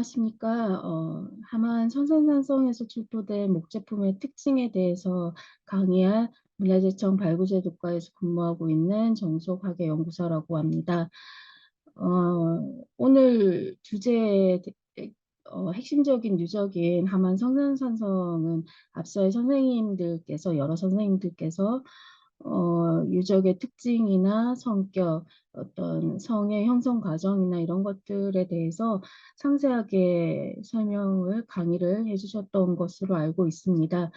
안녕하십니까. 하만 성산산성에서 출토된 목제품의 특징에 대해서 강의할 문화재청 발구제도과에서 근무하고 있는 정석학예 연구사라고 합니다. 오늘 주제의 핵심적인 유적인 하만 성산산성은 앞서의 선생님들께서 여러 선생님들께서 유적의 특징이나 성격, 어떤 성의 형성 과정이나 이런 것들에 대해서 상세하게 강의를 해주셨던 것으로 알고 있습니다.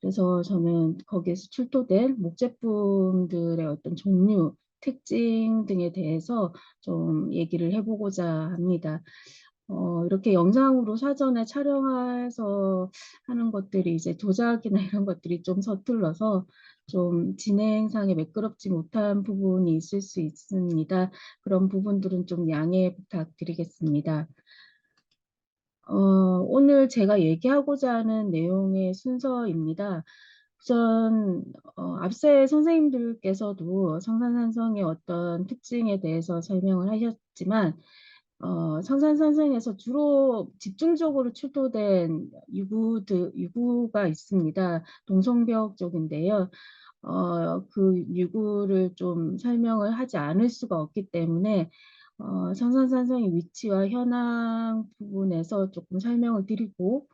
그래서 저는 거기에서 출토된 목제품들의 어떤 종류, 특징 등에 대해서 좀 얘기를 해보고자 합니다. 이렇게 영상으로 사전에 촬영해서 하는 것들이 이제 조작이나 이런 것들이 좀 서툴러서 좀 진행상에 매끄럽지 못한 부분이 있을 수 있습니다. 그런 부분들은 좀 양해 부탁드리겠습니다. 오늘 제가 얘기하고자 하는 내용의 순서입니다. 우선 앞서의 선생님들께서도 성산산성의 어떤 특징에 대해서 설명을 하셨지만 성산산성에서 주로 집중적으로 출토된 유구가 있습니다. 동성벽 쪽인데요. 그 유구를 좀 설명을 하지 않을 수가 없기 때문에 성산산성의 위치와 현황 부분에서 조금 설명을 드리고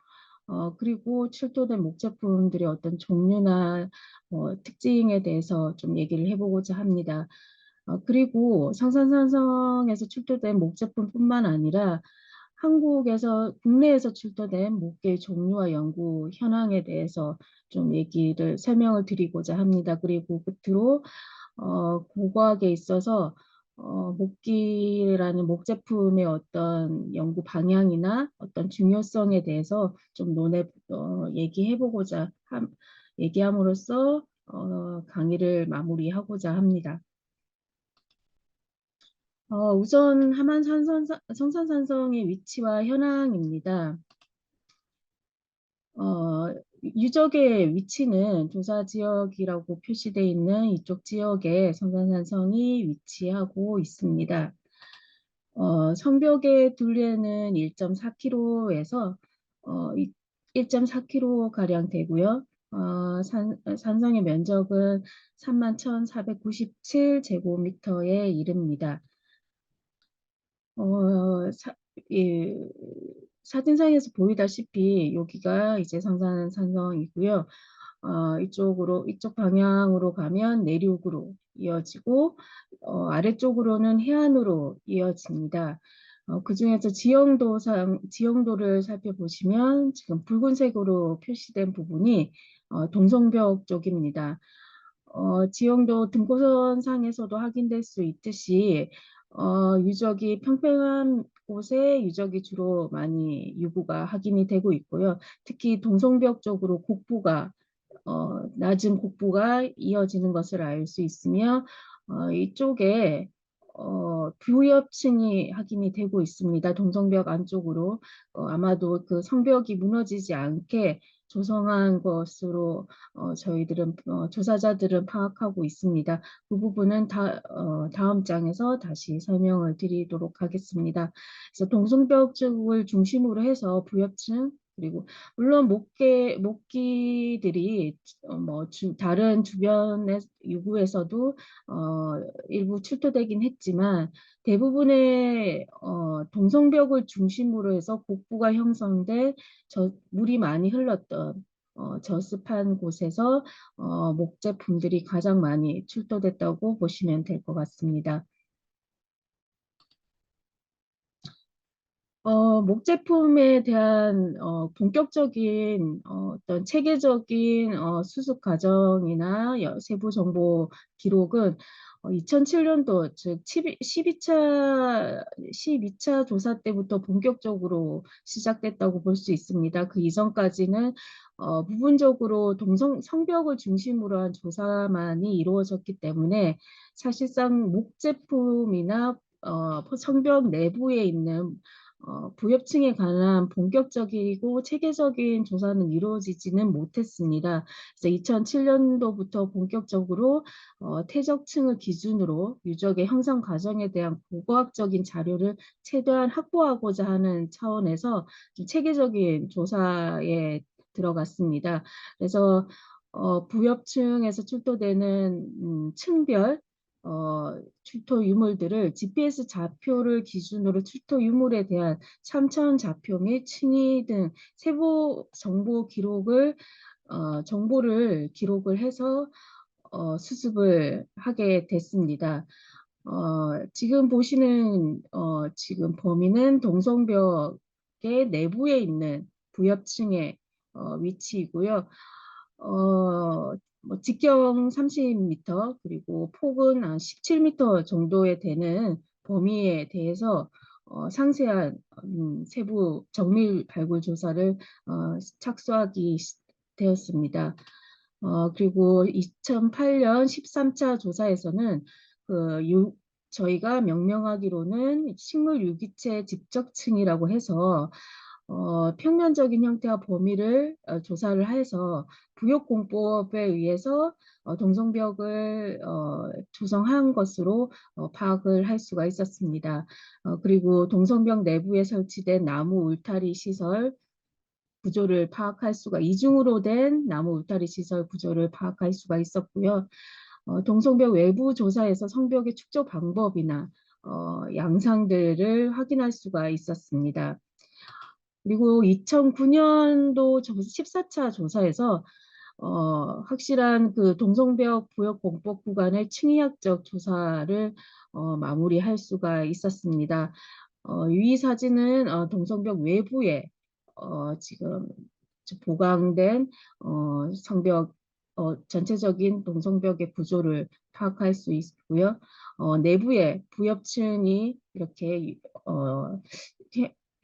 그리고 출토된 목제품들의 어떤 종류나 특징에 대해서 좀 얘기를 해보고자 합니다. 그리고 성산산성에서 출토된 목제품뿐만 아니라 국내에서 출토된 목계의 종류와 연구 현황에 대해서 좀 설명을 드리고자 합니다. 그리고 끝으로 고고학에 있어서 목제품의 어떤 연구 방향이나 어떤 중요성에 대해서 좀 얘기함으로써 강의를 마무리하고자 합니다. 우선 성산산성의 위치와 현황입니다. 유적의 위치는 조사지역이라고 표시되어 있는 이쪽 지역에 성산산성이 위치하고 있습니다. 성벽의 둘레는 1.4km에서 1.4km 가량 되고요. 산성의 면적은 31,497제곱미터에 이릅니다. 이 사진상에서 보이다시피 여기가 이제 성산산성이고요. 이쪽 방향으로 가면 내륙으로 이어지고 아래쪽으로는 해안으로 이어집니다. 그중에서 지형도를 살펴보시면 지금 붉은색으로 표시된 부분이 동성벽 쪽입니다. 지형도 등고선상에서도 확인될 수 있듯이 유적이 평평한 곳에 유적이 주로 많이 유구가 확인이 되고 있고요. 특히 동성벽 쪽으로 낮은 곡부가 이어지는 것을 알 수 있으며 이쪽에 부엽층이 확인이 되고 있습니다. 동성벽 안쪽으로 아마도 그 성벽이 무너지지 않게 조성한 것으로 조사자들은 파악하고 있습니다. 그 부분은 다음 장에서 다시 설명을 드리도록 하겠습니다. 그래서 동성벽 쪽을 중심으로 해서 부엽층 그리고 물론 목기들이 다른 주변의 유구에서도 일부 출토되긴 했지만 대부분의 동성벽을 중심으로 해서 곡부가 형성돼 물이 많이 흘렀던 저습한 곳에서 목제품들이 가장 많이 출토됐다고 보시면 될 것 같습니다. 목제품에 대한 본격적인 어떤 체계적인 수습 과정이나 세부 정보 기록은 2007년도 즉 12차 조사 때부터 본격적으로 시작됐다고 볼 수 있습니다. 그 이전까지는 부분적으로 성벽을 중심으로 한 조사만이 이루어졌기 때문에 사실상 목제품이나 성벽 내부에 있는 부엽층에 관한 본격적이고 체계적인 조사는 이루어지지는 못했습니다. 그래서 2007년도부터 본격적으로 퇴적층을 기준으로 유적의 형성 과정에 대한 고고학적인 자료를 최대한 확보하고자 하는 차원에서 좀 체계적인 조사에 들어갔습니다. 그래서 부엽층에서 출토되는 층별 출토 유물들을 GPS 좌표를 기준으로 출토 유물에 대한 참천 좌표 및 층위 등 세부 정보 기록을 정보를 기록을 해서 수습을 하게 됐습니다. 지금 보시는 지금 범위는 동성벽의 내부에 있는 부엽층의 위치이고요. 뭐 직경 30m 그리고 폭은 한 17m 정도에 되는 범위에 대해서 상세한 세부 정밀 발굴 조사를 착수하기 되었습니다. 그리고 2008년 13차 조사에서는 저희가 명명하기로는 식물 유기체 집적층이라고 해서 평면적인 형태와 범위를 조사를 해서 부역공법에 의해서 동성벽을 조성한 것으로 파악을 할 수가 있었습니다. 그리고 동성벽 내부에 설치된 나무 울타리 시설 구조를 파악할 수가 이중으로 된 나무 울타리 시설 구조를 파악할 수가 있었고요. 동성벽 외부 조사에서 성벽의 축조 방법이나 양상들을 확인할 수가 있었습니다. 그리고 2009년도 14차 조사에서 확실한 그 동성벽 부역 공법 구간의 층위학적 조사를 마무리할 수가 있었습니다. 이 사진은 동성벽 외부에 지금 보강된 성벽 전체적인 동성벽의 구조를 파악할 수 있고요. 내부에 부엽층이 이렇게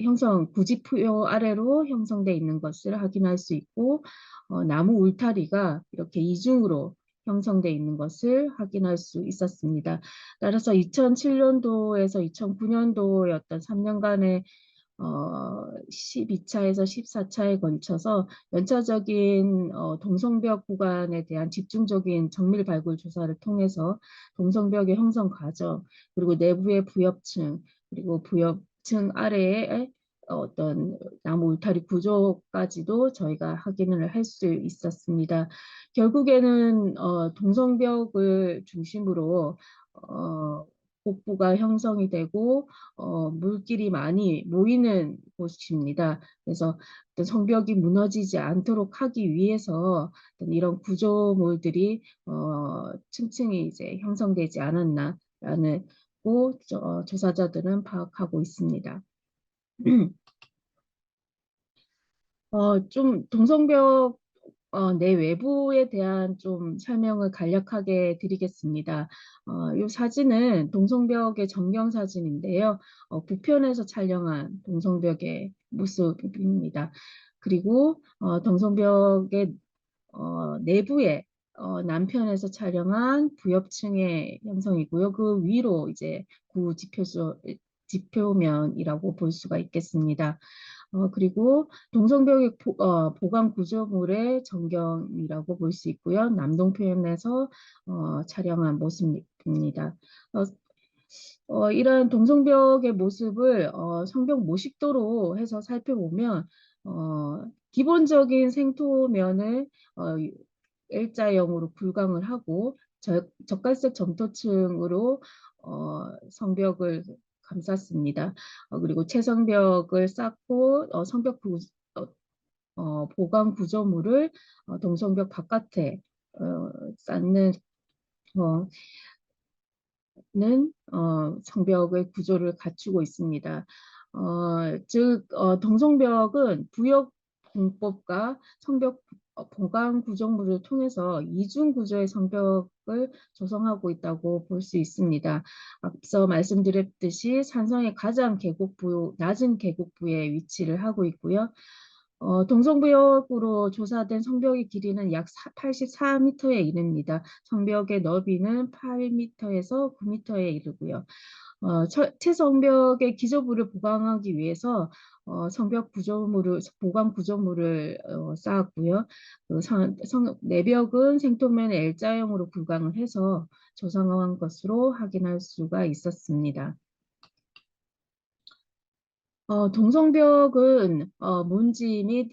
형성 구지표 아래로 형성되어 있는 것을 확인할 수 있고 나무 울타리가 이렇게 이중으로 형성되어 있는 것을 확인할 수 있었습니다. 따라서 2007년도에서 2009년도였던 3년간의 12차에서 14차에 걸쳐서 연차적인 동성벽 구간에 대한 집중적인 정밀 발굴 조사를 통해서 동성벽의 형성 과정, 그리고 내부의 부엽층, 그리고 부엽층 아래에 어떤 나무 울타리 구조까지도 저희가 확인을 할 수 있었습니다. 결국에는 동성벽을 중심으로 복부가 형성이 되고 물길이 많이 모이는 곳입니다. 그래서 어떤 성벽이 무너지지 않도록 하기 위해서 어떤 이런 구조물들이 층층이 이제 형성되지 않았나라는 조사자들은 파악하고 있습니다. 좀 동성벽 내 외부에 대한 좀 설명을 간략하게 드리겠습니다. 이 사진은 동성벽의 정경 사진인데요. 북편에서 촬영한 동성벽의 모습입니다. 그리고 동성벽의 내부에 남편에서 촬영한 부엽층의 형성이고요. 그 위로 이제 지표면이라고 볼 수가 있겠습니다. 그리고 동성벽의 보강 구조물의 전경이라고 볼 수 있고요. 남동편에서 촬영한 모습입니다. 이런 동성벽의 모습을 성벽 모식도로 해서 살펴보면 기본적인 생토면을 L자형으로 불광을 하고 적갈색 점토층으로 성벽을 감쌌습니다. 그리고 채성벽을 쌓고 성벽 보강 구조물을 동성벽 바깥에 쌓는 성벽의 구조를 갖추고 있습니다. 즉 동성벽은 부역 공법과 성벽 보강 구조물을 통해서 이중 구조의 성벽을 조성하고 있다고 볼 수 있습니다. 앞서 말씀드렸듯이 산성의 가장 낮은 계곡부에 위치를 하고 있고요. 동성벽으로 조사된 성벽의 길이는 약 84m에 이릅니다. 성벽의 너비는 8m에서 9m에 이르고요. 최성벽의 기저부를 보강하기 위해서 성벽 구조물을 보강 구조물을 쌓았고요. 내벽은 생토면 L자형으로 불강을 해서 조성한 것으로 확인할 수가 있었습니다. 동성벽은 문지 및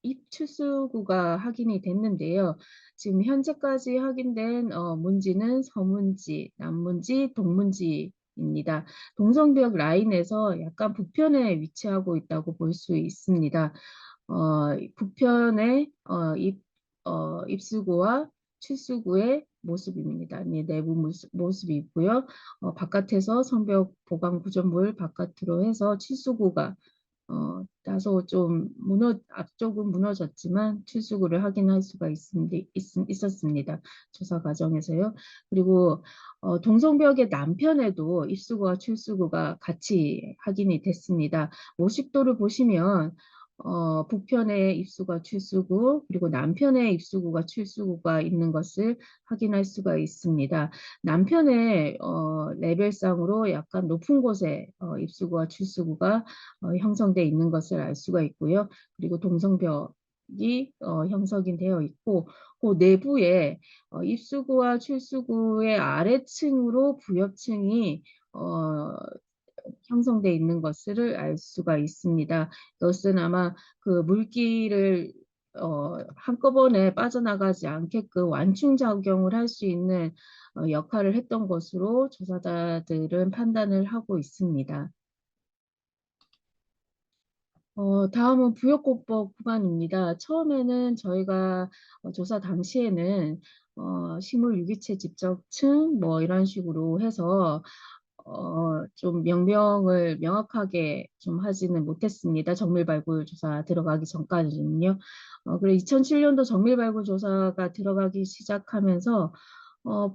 입출수구가 확인이 됐는데요. 지금 현재까지 확인된 문지는 서문지, 남문지, 동문지입니다. 동성벽 라인에서 약간 북편에 위치하고 있다고 볼 수 있습니다. 북편에 입수구와 출수구의 모습입니다. 네, 내부 모습이 있고요. 바깥에서 성벽 보강 구조물 바깥으로 해서 출수구가 다소 좀 앞쪽은 무너졌지만 출수구를 확인할 수가 있었습니다. 조사 과정에서요. 그리고 동성벽의 남편에도 입수구와 출수구가 같이 확인이 됐습니다. 모식도를 보시면 북편에 입수가 출수구 그리고 남편에 입수구가 출수구가 있는 것을 확인할 수가 있습니다. 남편의 레벨상으로 약간 높은 곳에 입수구와 출수구가 형성되어 있는 것을 알 수가 있고요. 그리고 동성벽이 형성이 되어 있고 그 내부에 입수구와 출수구의 아래층으로 부엽층이 형성되어 있는 것을 알 수가 있습니다. 이것은 아마 그 물기를 한꺼번에 빠져나가지 않게끔 완충작용을 할 수 있는 역할을 했던 것으로 조사자들은 판단을 하고 있습니다. 다음은 부역고법 구간입니다. 처음에는 저희가 조사 당시에는 식물 유기체 집적층 뭐 이런 식으로 해서 좀 명명을 명확하게 좀 하지는 못했습니다. 정밀발굴 조사 들어가기 전까지는요. 그리고 2007년도 정밀발굴 조사가 들어가기 시작하면서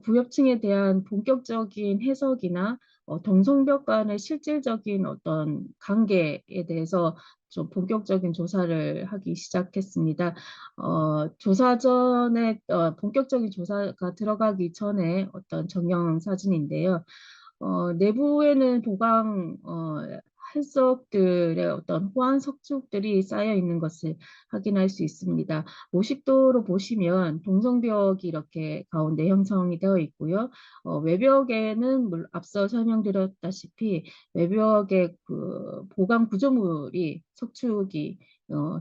부엽층에 대한 본격적인 해석이나 동성벽 간의 실질적인 어떤 관계에 대해서 좀 본격적인 조사를 하기 시작했습니다. 조사 전에 본격적인 조사가 들어가기 전에 어떤 정형 사진인데요. 내부에는 도강 한석들의 어떤 호환 석축들이 쌓여 있는 것을 확인할 수 있습니다. 50도로 보시면 동성벽이 이렇게 가운데 형성이 되어 있고요. 외벽에는 앞서 설명드렸다시피 외벽에 그 보강 구조물이 석축이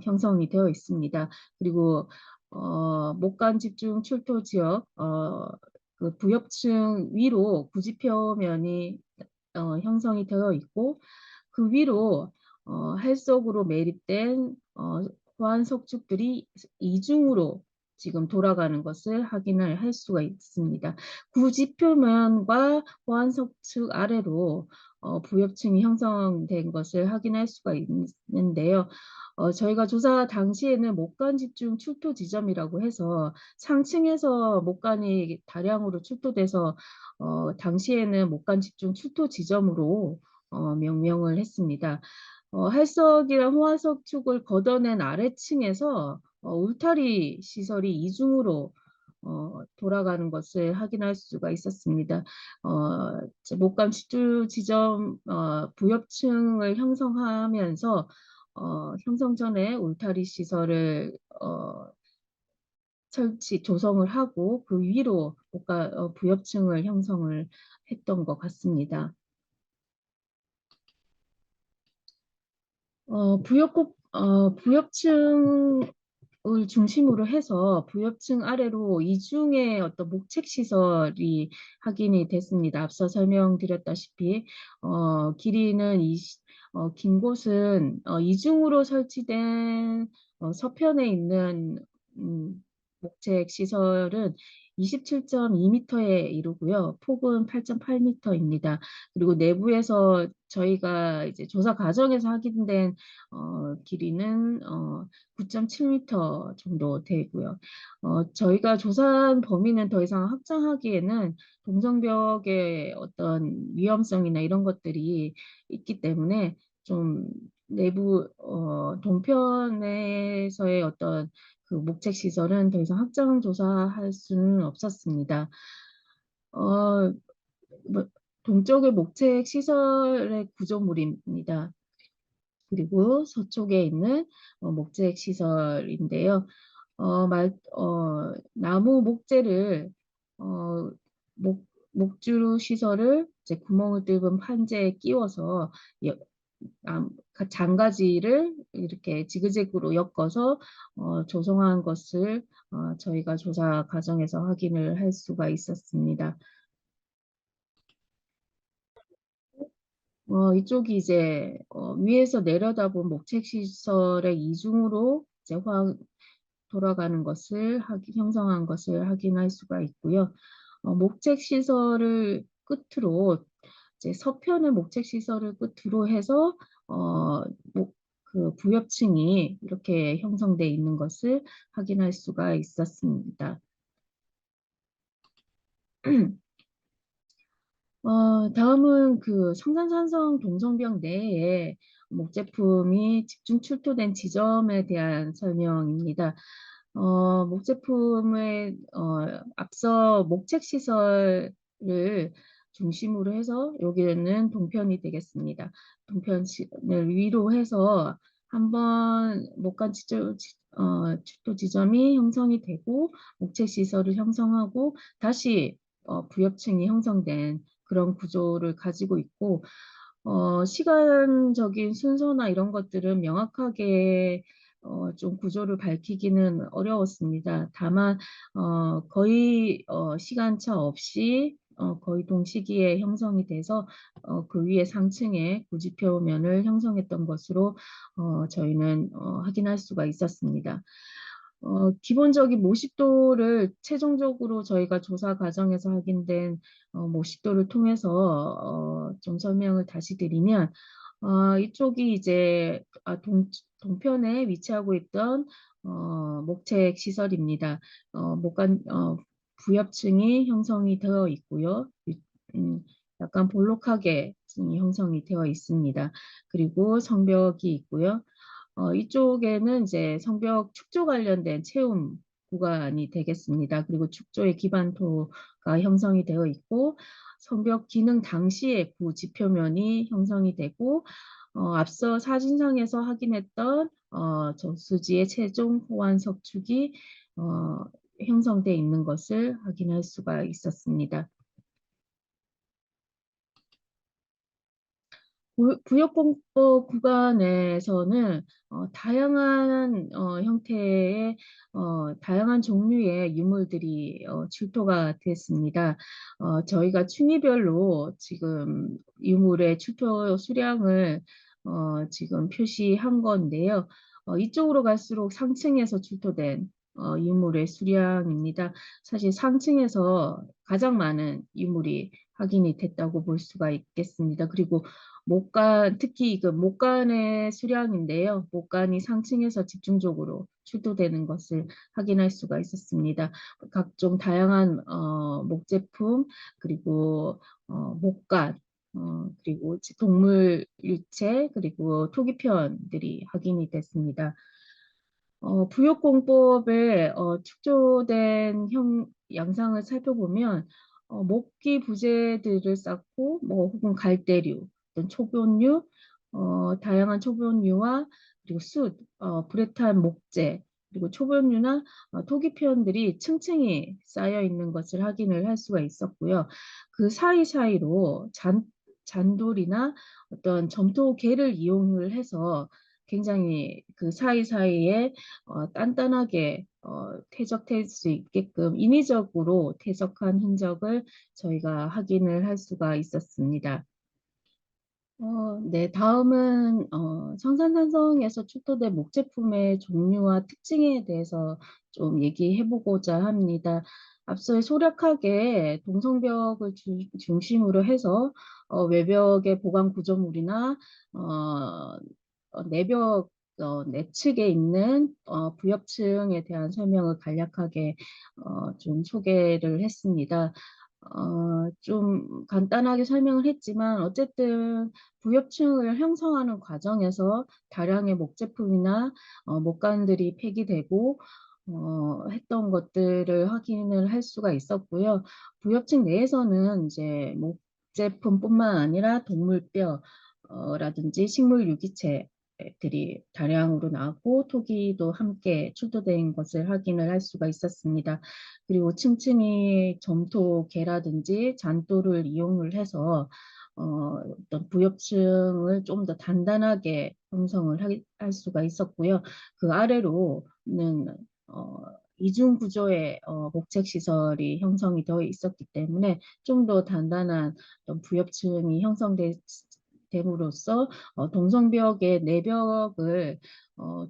형성이 되어 있습니다. 그리고 목간 집중 출토 지역 그 부엽층 위로 구지표면이 형성이 되어 있고 그 위로 활석으로 매립된 호환 석축들이 이중으로 지금 돌아가는 것을 확인을 할 수가 있습니다. 구지표면과 호환 석축 아래로 부엽층이 형성된 것을 확인할 수가 있는데요. 저희가 조사 당시에는 목간 집중 출토 지점이라고 해서 상층에서 목간이 다량으로 출토돼서 당시에는 목간 집중 출토 지점으로 명명을 했습니다. 활석이랑 호화석 축을 걷어낸 아래층에서 울타리 시설이 이중으로 돌아가는 것을 확인할 수가 있었습니다. 목간 집중 지점 부엽층을 형성하면서 형성 전에 울타리 시설을 조성을 하고 그 위로 부엽층을 형성을 했던 것 같습니다. 부엽층을 중심으로 해서 부엽층 아래로 이중의 어떤 목책 시설이 확인이 됐습니다. 앞서 설명드렸다시피 길이는 긴 곳은 이중으로 설치된 서편에 있는 목책 시설은 27.2m에 이르고요. 폭은 8.8m입니다. 그리고 내부에서 저희가 이제 조사 과정에서 확인된 길이는 9.7m 정도 되고요. 저희가 조사한 범위는 더 이상 확장하기에는 동성벽의 어떤 위험성이나 이런 것들이 있기 때문에 좀 내부 동편에서의 어떤 그 목책 시설은 더 이상 확장 조사할 수는 없었습니다. 어, 뭐, 동쪽의 목책 시설의 구조물입니다. 그리고 서쪽에 있는 목재액 시설인데요. 나무 목재를 어, 목, 목줄 시설을 이제 구멍을 뚫은 판재에 끼워서 여- 장가지를 이렇게 지그재그로 엮어서 조성한 것을 저희가 조사 과정에서 확인을 할 수가 있었습니다. 이쪽이 이제 위에서 내려다본 목책 시설의 이중으로 이제 돌아가는 것을 형성한 것을 확인할 수가 있고요. 목책 시설을 끝으로 이제 서편의 목책 시설을 끝으로 해서 어, 그 부엽층이 이렇게 형성돼 있는 것을 확인할 수가 있었습니다. 다음은 그 성산산성 동성병 내에 목제품이 집중 출토된 지점에 대한 설명입니다. 목제품의 앞서 목책 시설을 중심으로 해서 여기는 동편이 되겠습니다. 동편을 위로 해서 한번 목간 출토 지점이 형성이 되고 목책 시설을 형성하고 다시 부엽층이 형성된 그런 구조를 가지고 있고 시간적인 순서나 이런 것들은 명확하게 좀 구조를 밝히기는 어려웠습니다. 다만 거의 시간차 없이 거의 동시기에 형성이 돼서 그 위에 상층에 구지표면을 형성했던 것으로 저희는 확인할 수가 있었습니다. 기본적인 모식도를 최종적으로 저희가 조사 과정에서 확인된 모식도를 통해서 좀 설명을 다시 드리면 이쪽이 이제 동편에 위치하고 있던 목책 시설입니다. 부엽층이 형성이 되어 있고요. 음, 약간 볼록하게 형성이 되어 있습니다. 그리고 성벽이 있고요. 이쪽에는 이제 성벽 축조 관련된 체움 구간이 되겠습니다. 그리고 축조의 기반토가 형성이 되어 있고 성벽 기능 당시의 구 지표면이 형성이 되고 앞서 사진상에서 확인했던 저수지의 최종 호환 석축이 형성돼 있는 것을 확인할 수가 있었습니다. 부역공법 구간에서는 다양한 형태의 다양한 종류의 유물들이 출토가 됐습니다. 저희가 층위별로 지금 유물의 출토 수량을 지금 표시한 건데요. 이쪽으로 갈수록 상층에서 출토된 유물의 수량입니다. 사실 상층에서 가장 많은 유물이 확인이 됐다고 볼 수가 있겠습니다. 그리고 목간, 특히 그 목간의 수량인데요. 목간이 상층에서 집중적으로 출토되는 것을 확인할 수가 있었습니다. 각종 다양한 목제품, 그리고 목간, 그리고 동물 유체, 그리고 토기편들이 확인이 됐습니다. 부역공법에 축조된 양상을 살펴보면 목기 부재들을 쌓고 뭐 혹은 갈대류, 어떤 초본류, 다양한 초본류와 그리고 불에탄 목재, 그리고 초본류나 토기편들이 층층이 쌓여 있는 것을 확인을 할 수가 있었고요. 그 사이사이로 잔돌이나 어떤 점토개를 이용을 해서 굉장히 그 사이사이에 단단하게 퇴적될 수 있게끔 인위적으로 퇴적한 흔적을 저희가 확인을 할 수가 있었습니다. 네, 다음은 성산산성에서 출토된 목제품의 종류와 특징에 대해서 좀 얘기해보고자 합니다. 앞서 소략하게 동성벽을 중심으로 해서 외벽의 보강 구조물이나 내벽 내측에 있는 부엽층에 대한 설명을 간략하게 좀 소개를 했습니다. 좀 간단하게 설명을 했지만 어쨌든 부엽층을 형성하는 과정에서 다량의 목제품이나 목관들이 폐기되고 했던 것들을 확인을 할 수가 있었고요. 부엽층 내에서는 이제 목제품뿐만 아니라 동물뼈 라든지 식물 유기체들이 다량으로 나왔고 토기도 함께 출토된 것을 확인을 할 수가 있었습니다. 그리고 층층이 점토개라든지 잔또를 이용을 해서 어떤 부엽층을 좀 더 단단하게 형성을 할 수가 있었고요. 그 아래로는 이중 구조의 목책 시설이 형성이 되어 있었기 때문에 좀 더 단단한 어떤 부엽층이 형성됨으로써 동성벽의 내벽을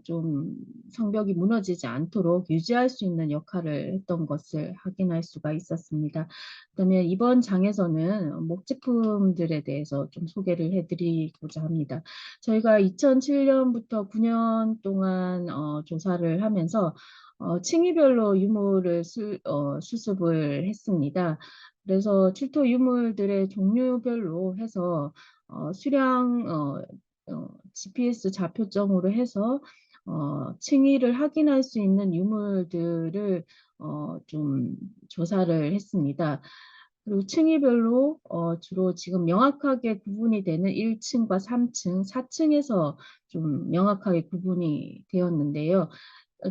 좀 성벽이 무너지지 않도록 유지할 수 있는 역할을 했던 것을 확인할 수가 있었습니다. 그다음에 이번 장에서는 목제품들에 대해서 좀 소개를 해드리고자 합니다. 저희가 2007년부터 9년 동안 조사를 하면서 층위별로 유물을 수습을 했습니다. 그래서 출토 유물들의 종류별로 해서 수량 GPS 좌표점으로 해서 층위를 확인할 수 있는 유물들을 좀 조사를 했습니다. 그리고 층위별로 주로 지금 명확하게 구분이 되는 1층과 3층, 4층에서 좀 명확하게 구분이 되었는데요.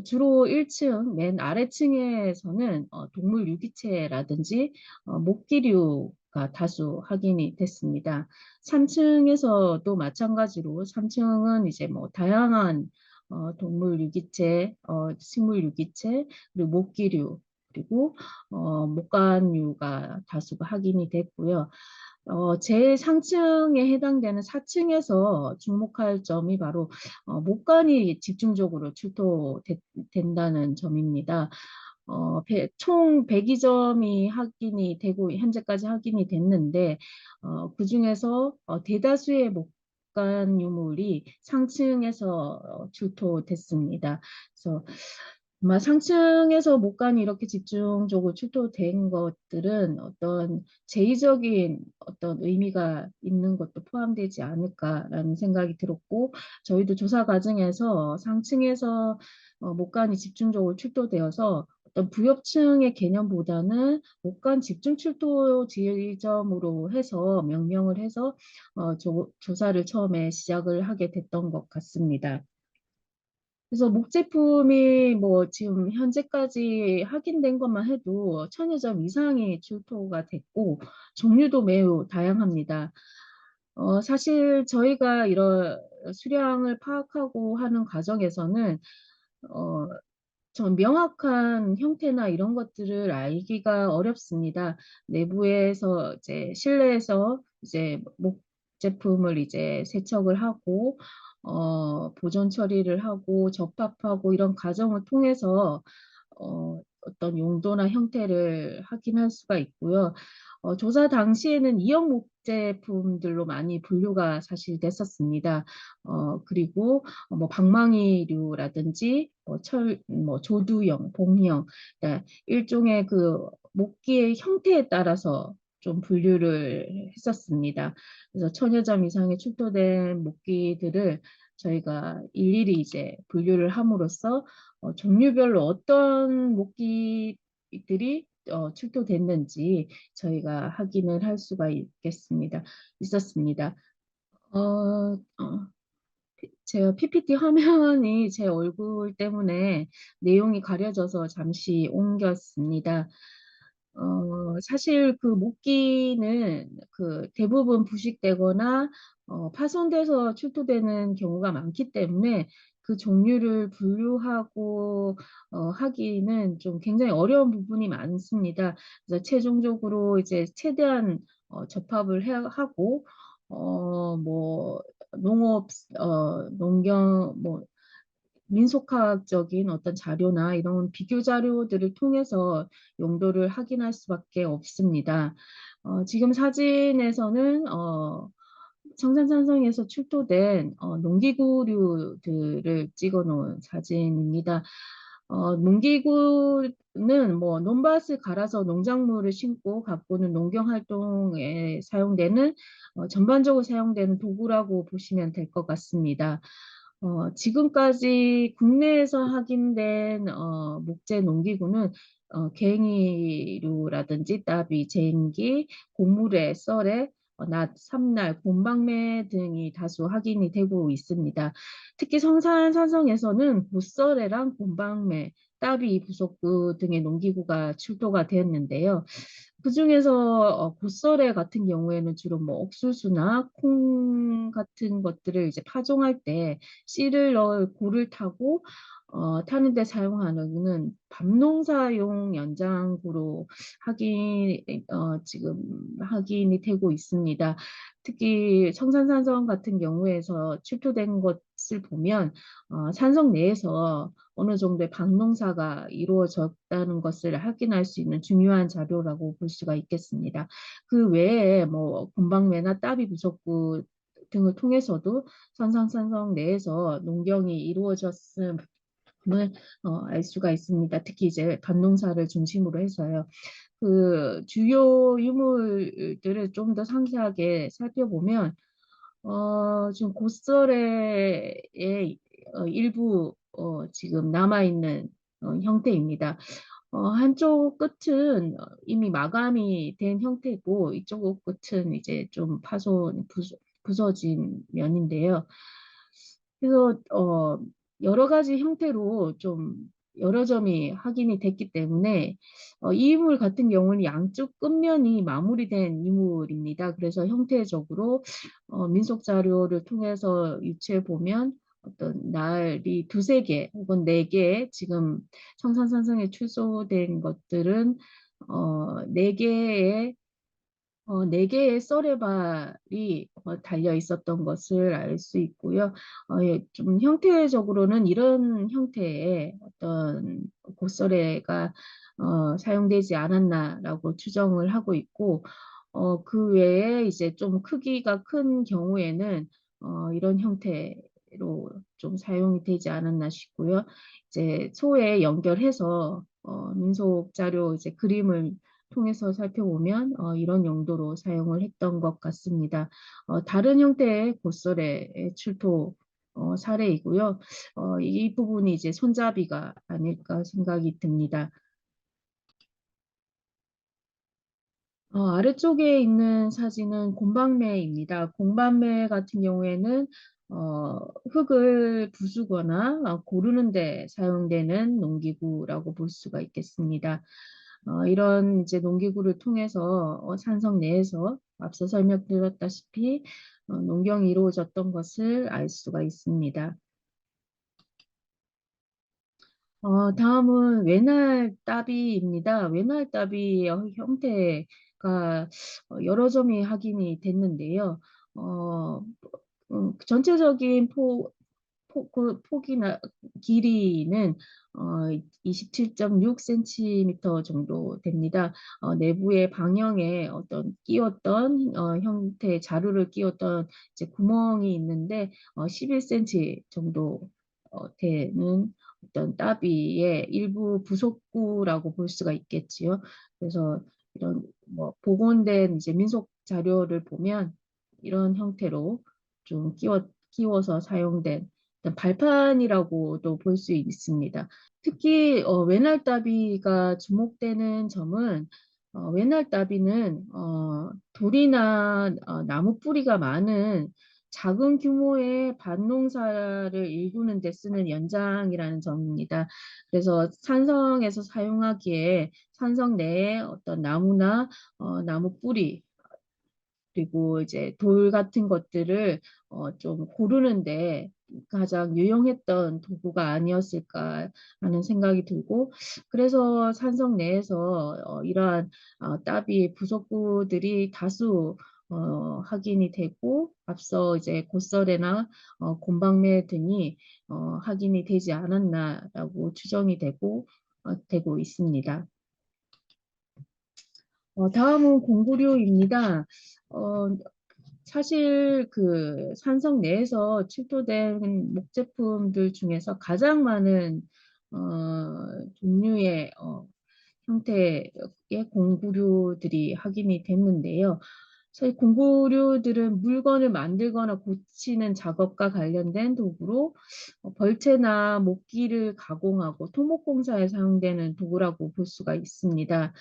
주로 1층 맨 아래층에서는 동물 유기체라든지 목기류가 다수 확인이 됐습니다. 3층에서도 마찬가지로 3층은 이제 뭐 다양한 동물 유기체, 식물 유기체, 그리고 목기류, 그리고 목간류가 다수 확인이 됐고요. 제일 상층에 해당되는 4층에서 주목할 점이 바로 목간이 집중적으로 출토된다는 점입니다. 총 102점이 확인이 되고 현재까지 확인이 됐는데 그중에서 대다수의 목간 유물이 상층에서 출토됐습니다. 그래서 아마 상층에서 목간이 이렇게 집중적으로 출토된 것들은 어떤 제의적인 어떤 의미가 있는 것도 포함되지 않을까라는 생각이 들었고 저희도 조사 과정에서 상층에서 목간이 집중적으로 출토되어서 어떤 부엽층의 개념보다는 목간 집중 출토 지점으로 해서 명명을 해서 조사를 처음에 시작을 하게 됐던 것 같습니다. 그래서 목제품이 뭐 지금 현재까지 확인된 것만 해도 1000여 점 이상이 출토가 됐고 종류도 매우 다양합니다. 사실 저희가 이런 수량을 파악하고 하는 과정에서는 어, 좀 명확한 형태나 이런 것들을 알기가 어렵습니다. 내부에서 이제 실내에서 이제 목 제품을 이제 세척을 하고 보존 처리를 하고 접합하고 이런 과정을 통해서 어떤 용도나 형태를 확인할 수가 있고요. 조사 당시에는 이형 목제품들로 많이 분류가 사실 됐었습니다. 그리고 뭐 방망이류라든지 뭐 조두형, 봉형, 그러니까 일종의 그 목기의 형태에 따라서 좀 분류를 했었습니다. 그래서 1000여 점 이상의 출토된 목기들을 저희가 일일이 이제 분류를 함으로써 종류별로 어떤 목기들이 출토됐는지 저희가 확인을 할 수가 있었습니다. 제가 PPT 화면이 제 얼굴 때문에 내용이 가려져서 잠시 옮겼습니다. 사실 그 목기는 그 대부분 부식되거나 파손돼서 출토되는 경우가 많기 때문에 그 종류를 분류하고 하기는 좀 굉장히 어려운 부분이 많습니다. 그래서 최종적으로 이제 최대한 접합을 하고 뭐 농업, 농경, 뭐 민속학적인 어떤 자료나 이런 비교 자료들을 통해서 용도를 확인할 수밖에 없습니다. 지금 사진에서는 청산산성에서 출토된 농기구류들을 찍어 놓은 사진입니다. 농기구는 뭐 논밭을 갈아서 농작물을 심고 가꾸는 농경 활동에 사용되는 전반적으로 사용되는 도구라고 보시면 될 것 같습니다. 지금까지 국내에서 확인된 목재 농기구는 갱이류라든지 따비, 쟁기, 고무래, 썰에 낫, 삼날, 곰방매 등이 다수 확인이 되고 있습니다. 특히 성산산성에서는 보썰해랑 곰방매, 따비, 부속구 등의 농기구가 출토가 되었는데요. 그중에서 보썰해 같은 경우에는 주로 뭐 옥수수나 콩 같은 것들을 이제 파종할 때 씨를 넣을 고를 타고 타는 데 사용하는 밤농사용 연장구로 지금 확인이 되고 있습니다. 특히 청산산성 같은 경우에서 출토된 것을 보면 산성 내에서 어느 정도의 방농사가 이루어졌다는 것을 확인할 수 있는 중요한 자료라고 볼 수가 있겠습니다. 그 외에 뭐 곰방매나 따비 부속구 등을 통해서도 산성 내에서 농경이 이루어졌음을 알 수가 있습니다. 특히 이제 밭농사를 중심으로 해서요. 그 주요 유물들을 좀 더 상세하게 살펴보면 지금 고설의 일부 지금 남아있는 형태입니다. 한쪽 끝은 이미 마감이 된 형태고 이쪽 끝은 이제 좀 부서진 면인데요. 그래서 여러 가지 형태로 좀 여러 점이 확인이 됐기 때문에 이 유물 같은 경우는 양쪽 끝면이 마무리된 유물입니다. 그래서 형태적으로 민속 자료를 통해서 유추해 보면 어떤 날이 두세 개 혹은 네 개 지금 청산산성에 출소된 것들은 네 개의 네 개의 썰레발이 달려 있었던 것을 알 수 있고요. 예, 좀 형태적으로는 이런 형태의 어떤 고썰레가 사용되지 않았나라고 추정을 하고 있고, 그 외에 이제 좀 크기가 큰 경우에는 이런 형태로 좀 사용이 되지 않았나 싶고요. 이제 소에 연결해서 민속 자료 이제 그림을 통해서 살펴보면 이런 용도로 사용을 했던 것 같습니다. 다른 형태의 고설의 출토 사례이고요. 이 부분이 이제 손잡이가 아닐까 생각이 듭니다. 아래쪽에 있는 사진은 곰방매입니다. 곰방매 같은 경우에는 흙을 부수거나 고르는 데 사용되는 농기구라고 볼 수가 있겠습니다. 이런 이제 농기구를 통해서 산성 내에서 앞서 설명드렸다시피 농경이 이루어졌던 것을 알 수가 있습니다. 다음은 외날 따비입니다. 외날 따비의 형태가 여러 점이 확인이 됐는데요. 어, 전체적인 그 폭이나 길이는 27.6cm 정도 됩니다. 내부의 방형에 어떤 끼웠던 형태의 자루를 끼웠던 이제 구멍이 있는데 11cm 정도 되는 어떤 따비의 일부 부속구라고 볼 수가 있겠지요. 그래서 이런 뭐 복원된 이제 민속 자료를 보면 이런 형태로 좀 끼워서 사용된 발판이라고도 볼 수 있습니다. 특히 외날다비가 주목되는 점은 외날다비는 돌이나 나무 뿌리가 많은 작은 규모의 밭농사를 일구는 데 쓰는 연장이라는 점입니다. 그래서 산성에서 사용하기에 산성 내에 어떤 나무나 나무 뿌리 그리고 이제 돌 같은 것들을 좀 고르는데 가장 유용했던 도구가 아니었을까 하는 생각이 들고 그래서 산성 내에서 이러한 따비 부속구들이 다수 확인이 되고 앞서 이제 고설에나 곰방매 등이 확인이 되지 않았나라고 추정이 되고 있습니다. 다음은 공구류입니다. 어, 사실 그 산성 내에서 출토된 목제품들 중에서 가장 많은 종류의 형태의 공구류들이 확인이 됐는데요. 저희 공구류들은 물건을 만들거나 고치는 작업과 관련된 도구로 벌채나 목기를 가공하고 토목공사에 사용되는 도구라고 볼 수가 있습니다.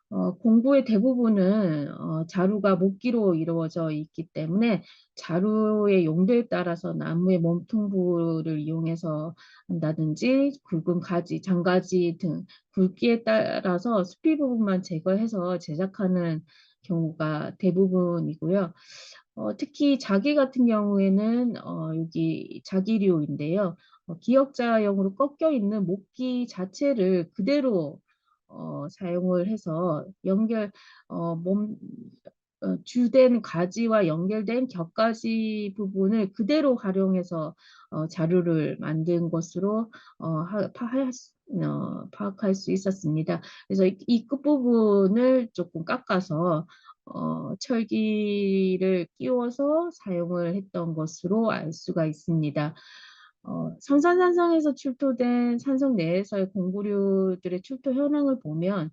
공구의 대부분은 자루가 목기로 이루어져 있기 때문에 자루의 용도에 따라서 나무의 몸통부를 이용해서 한다든지 굵은 가지, 장가지 등 굵기에 따라서 수필 부분만 제거해서 제작하는 경우가 대부분이고요. 특히 자기 같은 경우에는 여기 자기류인데요. 기역자형으로 꺾여 있는 목기 자체를 그대로 사용을 해서 몸, 주된 가지와 연결된 겹가지 부분을 그대로 활용해서 자루를 만든 것으로 파악할 수 있었습니다. 그래서 이 끝부분을 조금 깎아서 철기를 끼워서 사용을 했던 것으로 알 수가 있습니다. 성산산성에서 출토된 산성 내에서의 공구류들의 출토 현황을 보면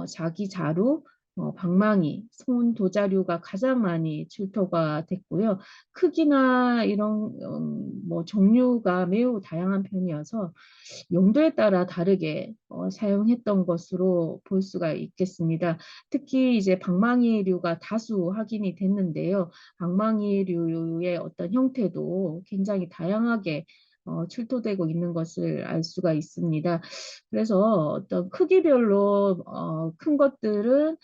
자기 자루, 방망이, 손 도자류가 가장 많이 출토가 됐고요. 크기나 이런 뭐 종류가 매우 다양한 편이어서 용도에 따라 다르게 사용했던 것으로 볼 수가 있겠습니다. 특히 이제 방망이류가 다수 확인이 됐는데요. 방망이류의 어떤 형태도 굉장히 다양하게 출토되고 있는 것을 알 수가 있습니다. 그래서 어떤 크기별로 큰 것들은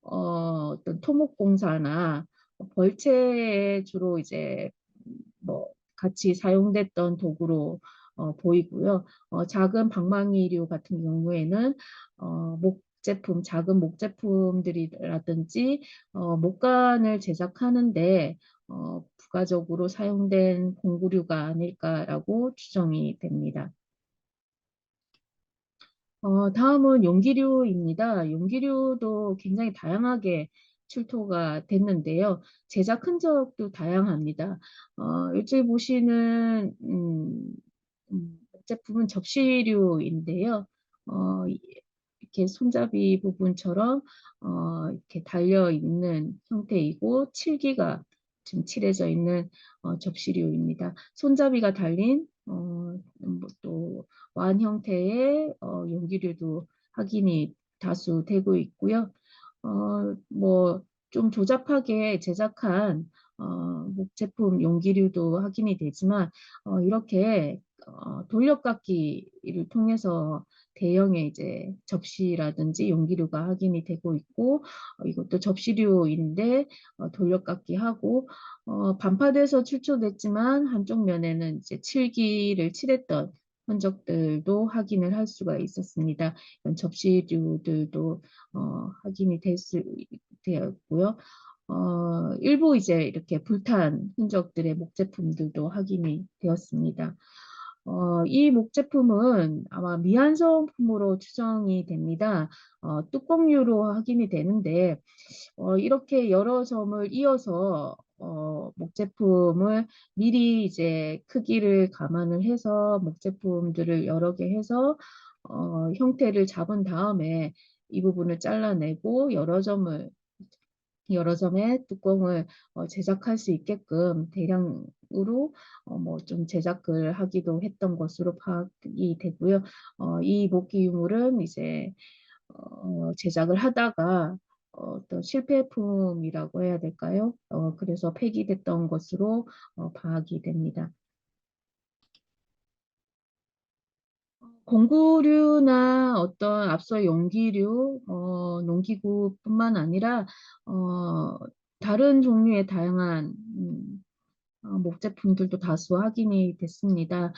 어떤 토목공사나 벌채에 주로 이제 뭐 같이 사용됐던 도구로 보이고요. 작은 방망이류 같은 경우에는 목제품, 작은 목제품들이라든지 목관을 제작하는데 부가적으로 사용된 공구류가 아닐까라고 추정이 됩니다. 다음은 용기류입니다. 용기류도 굉장히 다양하게 출토가 됐는데요. 제작 흔적도 다양합니다. 일주일 보시는 제품은 접시류인데요. 이렇게 손잡이 부분처럼 이렇게 달려 있는 형태이고 칠기가 지금 칠해져 있는 접시류입니다. 손잡이가 달린 또 완 형태의 용기류도 확인이 다수 되고 있고요. 뭐 좀 조잡하게 제작한 목제품 용기류도 확인이 되지만 이렇게 돌려깎기를 통해서 대형의 이제 접시라든지 용기류가 확인이 되고 있고 이것도 접시류인데 돌려깎기하고 반파돼서 출처됐지만 한쪽 면에는 이제 칠기를 칠했던 흔적들도 확인을 할 수가 있었습니다. 이런 접시류들도 확인이 되었고요. 일부 이제 이렇게 불탄 흔적들의 목제품들도 확인이 되었습니다. 이 목제품은 아마 미완성품으로 추정이 됩니다. 뚜껑류로 확인이 되는데 이렇게 여러 점을 이어서 목제품을 미리 이제 크기를 감안을 해서 목제품들을 여러 개 해서 형태를 잡은 다음에 이 부분을 잘라내고 여러 점의 뚜껑을 제작할 수 있게끔 대량으로 뭐 좀 제작을 하기도 했던 것으로 파악이 되고요. 이 목기 유물은 이제 제작을 하다가 어떤 실패품이라고 해야 될까요? 그래서 폐기됐던 것으로 파악이 됩니다. 공구류나 어떤 앞서 용기류, 농기구뿐만 아니라 다른 종류의 다양한 목제품들도 다수 확인이 됐습니다.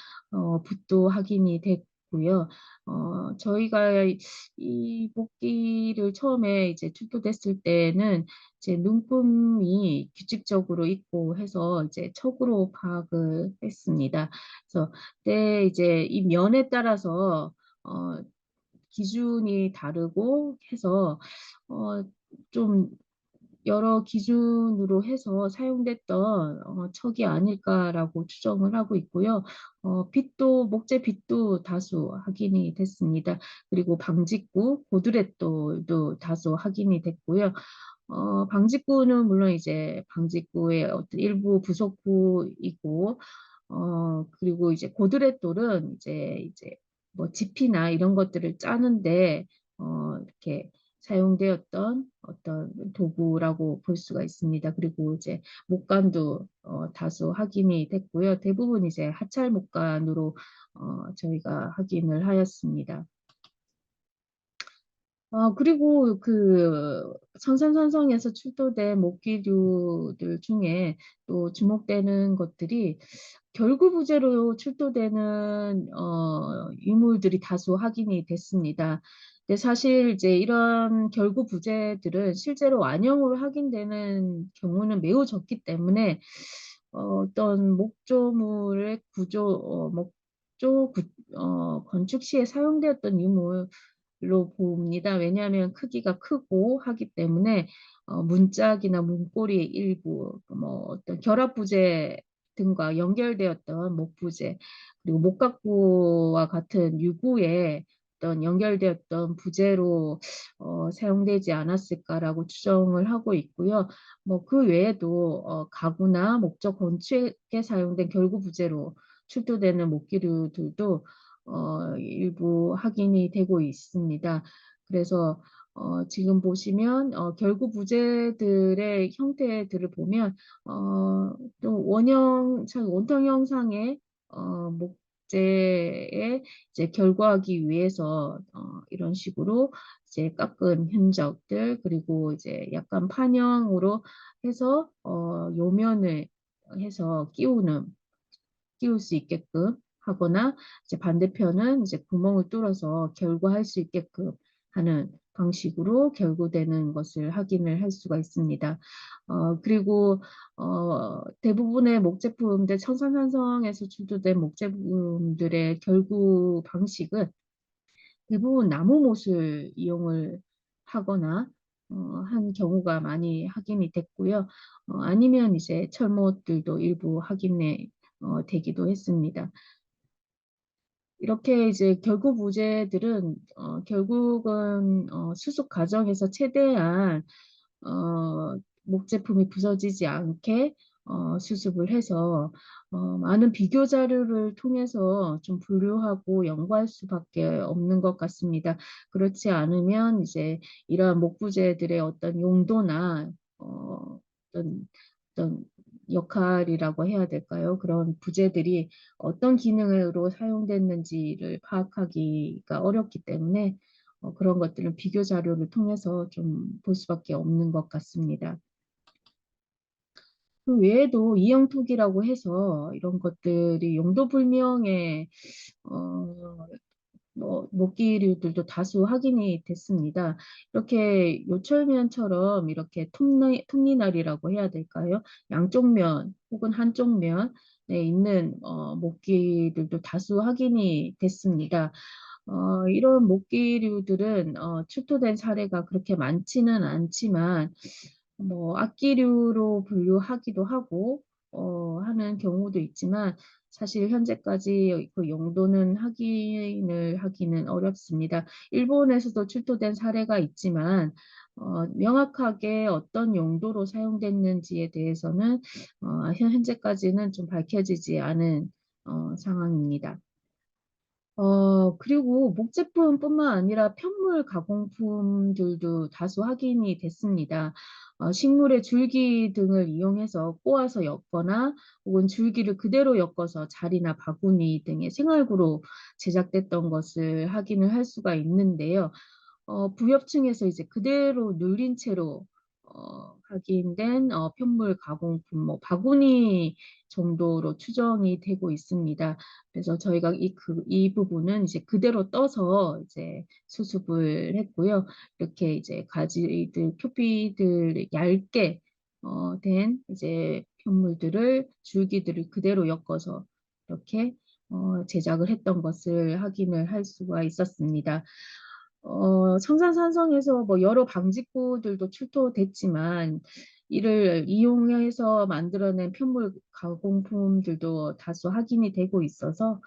붓도 확인이 됐고요. 저희가 이 목기를 처음에 이제 출토됐을 때는 이제 눈금이 규칙적으로 있고 해서 이제 척으로 파악을 했습니다. 그래서 그때 이제 이 면에 따라서 기준이 다르고 해서 좀 여러 기준으로 해서 사용됐던 척이 아닐까라고 추정을 하고 있고요. 목재 빛도 다수 확인이 됐습니다. 그리고 방직구, 고드렛돌도 다수 확인이 됐고요. 방직구는 물론 이제 방직구의 어떤 일부 부속구이고, 그리고 이제 고드렛돌은 이제 뭐 지피나 이런 것들을 짜는데, 이렇게 사용되었던 어떤 도구라고 볼 수가 있습니다. 그리고 이제 목간도 다수 확인이 됐고요. 대부분 이제 하찰 목간으로 저희가 확인을 하였습니다. 그리고 그 성산산성에서 출토된 목기류들 중에 또 주목되는 것들이 결구부재로 출토되는 유물들이 다수 확인이 됐습니다. 근데 사실 이제 이런 결구부재들은 실제로 완형으로 확인되는 경우는 매우 적기 때문에 어떤 목조물의 건축 시에 사용되었던 유물로 봅니다. 왜냐하면 크기가 크고 하기 때문에 문짝이나 문고리의 일부, 뭐 어떤 결합부재 등과 연결되었던 목부재, 그리고 목각부와 같은 유구에 어떤 연결되었던 부재로 사용되지 않았을까라고 추정을 하고 있고요. 뭐 그 외에도 가구나 목적 건축에 사용된 결구 부재로 출토되는 목기류들도 일부 확인이 되고 있습니다. 그래서 지금 보시면 결구 부재들의 형태들을 보면 또 원통 형상의 목재에 이제 결과하기 위해서 이런 식으로 이제 깎은 흔적들, 그리고 이제 약간 판형으로 해서 요면을 해서 끼울 수 있게끔 하거나, 이제 반대편은 이제 구멍을 뚫어서 결구할 수 있게끔 하는 방식으로 결구되는 것을 확인을 할 수가 있습니다. 그리고 대부분의 목제품들, 청산산성에서 출토된 목제품들의 결구 방식은 대부분 나무못을 이용을 하거나 한 경우가 많이 확인이 됐고요. 아니면 이제 철못들도 일부 확인이 되기도 했습니다. 이렇게 이제 결국 부재들은 결국은 수습 과정에서 최대한 목제품이 부서지지 않게 수습을 해서 많은 비교 자료를 통해서 좀 분류하고 연구할 수밖에 없는 것 같습니다. 그렇지 않으면 이제 이러한 목부재들의 어떤 용도나 어떤 역할이라고 해야 될까요? 그런 부재들이 어떤 기능으로 사용됐는지를 파악하기가 어렵기 때문에 그런 것들은 비교 자료를 통해서 좀 볼 수밖에 없는 것 같습니다. 그 외에도 이형토기라고 해서 이런 것들이 용도불명의 목기류들도 다수 확인이 됐습니다. 이렇게 요철면처럼 이렇게 톱니날이라고 해야 될까요? 양쪽 면 혹은 한쪽 면에 있는 목기들도 다수 확인이 됐습니다. 이런 목기류들은 출토된 사례가 그렇게 많지는 않지만 뭐 악기류로 분류하기도 하고 하는 경우도 있지만, 사실 현재까지 그 용도는 확인을 하기는 어렵습니다. 일본에서도 출토된 사례가 있지만 명확하게 어떤 용도로 사용됐는지에 대해서는 현재까지는 좀 밝혀지지 않은 상황입니다. 그리고 목제품뿐만 아니라 편물 가공품들도 다수 확인이 됐습니다. 식물의 줄기 등을 이용해서 꼬아서 엮거나 혹은 줄기를 그대로 엮어서 자리나 바구니 등의 생활구로 제작됐던 것을 확인을 할 수가 있는데요. 부엽층에서 이제 그대로 눌린 채로 확인된 편물 가공품, 뭐 바구니 정도로 추정이 되고 있습니다. 그래서 저희가 이 부분은 이제 그대로 떠서 이제 수습을 했고요. 이렇게 이제 가지들, 표피들 얇게 된 이제 편물들을, 줄기들을 그대로 엮어서 이렇게 제작을 했던 것을 확인을 할 수가 있었습니다. 청산산성에서 뭐 여러 방직구들도 출토됐지만 이를 이용해서 만들어낸 편물 가공품들도 다수 확인이 되고 있어서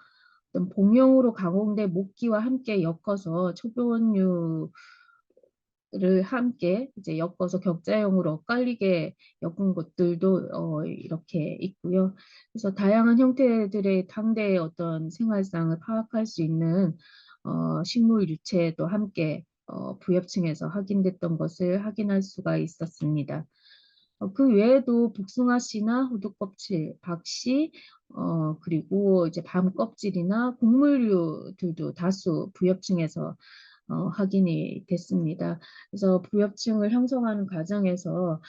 어떤 봉용으로 가공된 목기와 함께 엮어서 초보원류를 함께 이제 엮어서 격자형으로 엇갈리게 엮은 것들도 이렇게 있고요. 그래서 다양한 형태들의 당대의 어떤 생활상을 파악할 수 있는 식물 유체도 함께 부엽층에서 확인됐던 것을 확인할 수가 있었습니다. 그 외에도 복숭아씨나 호두껍질, 박씨, 그리고 이제 밤 껍질이나 곡물류들도 다수 부엽층에서 확인이 됐습니다. 그래서 부엽층을 형성하는 과정에서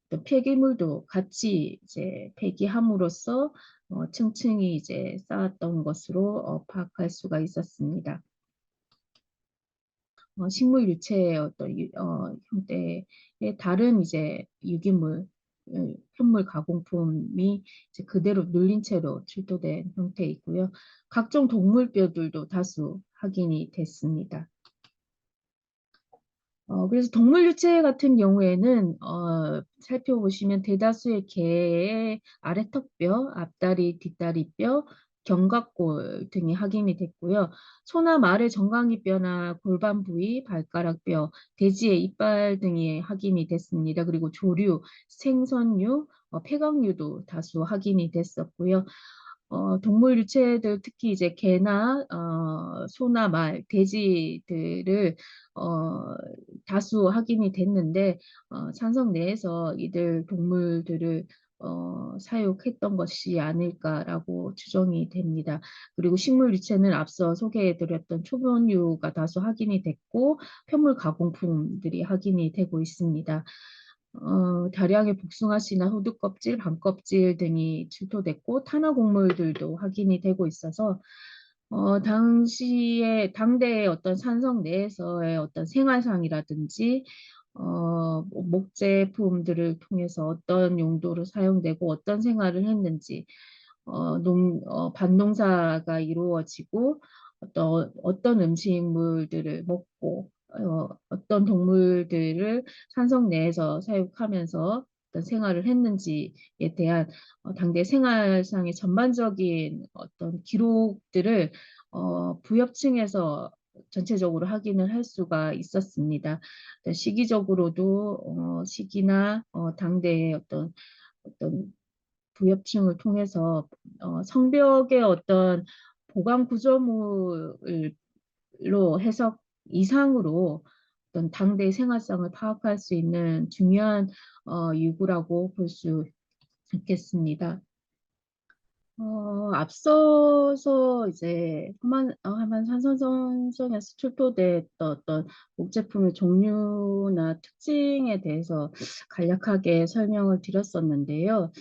또 폐기물도 같이 이제 폐기함으로써 층층이 이제 쌓았던 것으로 파악할 수가 있었습니다. 식물 유체의 어떤 형태의 다른 이제 유기물, 현물 가공품이 이제 그대로 눌린 채로 출토된 형태이고요. 각종 동물뼈들도 다수 확인이 됐습니다. 그래서 동물 유체 같은 경우에는 살펴보시면 대다수의 개의 아래턱뼈, 앞다리, 뒷다리뼈, 견갑골 등이 확인이 됐고요. 소나 말의 정강이뼈나 골반 부위, 발가락뼈, 돼지의 이빨 등이 확인이 됐습니다. 그리고 조류, 생선류, 폐각류도 다수 확인이 됐었고요. 동물 유체들 특히 이제 개나 소나 말, 돼지들을 다수 확인이 됐는데 산성 내에서 이들 동물들을 사육했던 것이 아닐까라고 추정이 됩니다. 그리고 식물 유체는 앞서 소개해드렸던 초본류가 다수 확인이 됐고 편물 가공품들이 확인이 되고 있습니다. 다량의 복숭아씨나 호두껍질, 밤껍질 등이 출토됐고 탄화곡물들도 확인이 되고 있어서 당시에 당대의 어떤 산성 내에서의 어떤 생활상이라든지 목제품들을 통해서 어떤 용도로 사용되고 어떤 생활을 했는지 밭농사가 이루어지고 어떤 음식물들을 먹고 어떤 동물들을 산성 내에서 사육하면서 어떤 생활을 했는지에 대한 당대 생활상의 전반적인 어떤 기록들을 부엽층에서 전체적으로 확인을 할 수가 있었습니다. 시기적으로도 시기나 당대의 어떤 부엽층을 통해서 성벽의 어떤 보강 구조물로 해석 이상으로 어떤 당대의 생활상을 파악할 수 있는 중요한 유구라고 볼 수 있겠습니다. 앞서서 이제 한반산성에서 출토됐던 어떤 목제품의 종류나 특징에 대해서 간략하게 설명을 드렸었는데요.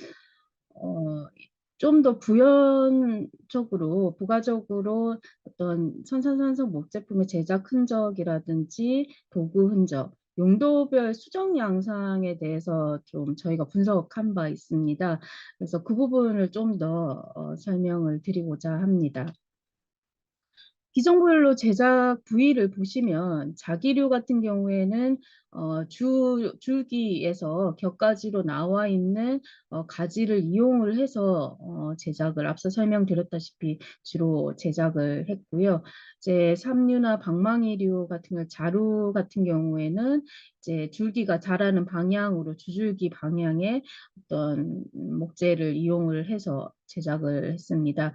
좀 더 부연적으로, 부가적으로 어떤 선산산성 목제품의 제작 흔적이라든지 도구 흔적, 용도별 수정 양상에 대해서 좀 저희가 분석한 바 있습니다. 그래서 그 부분을 좀 더 설명을 드리고자 합니다. 기성부열로 제작 부위를 보시면 자기류 같은 경우에는 줄기에서 겹가지로 나와 있는 가지를 이용을 해서 제작을 앞서 설명드렸다시피 주로 제작을 했고요. 이제 삼류나 방망이류 같은 경우 자루 같은 경우에는 이제 줄기가 자라는 방향으로 주줄기 방향의 어떤 목재를 이용을 해서 제작을 했습니다.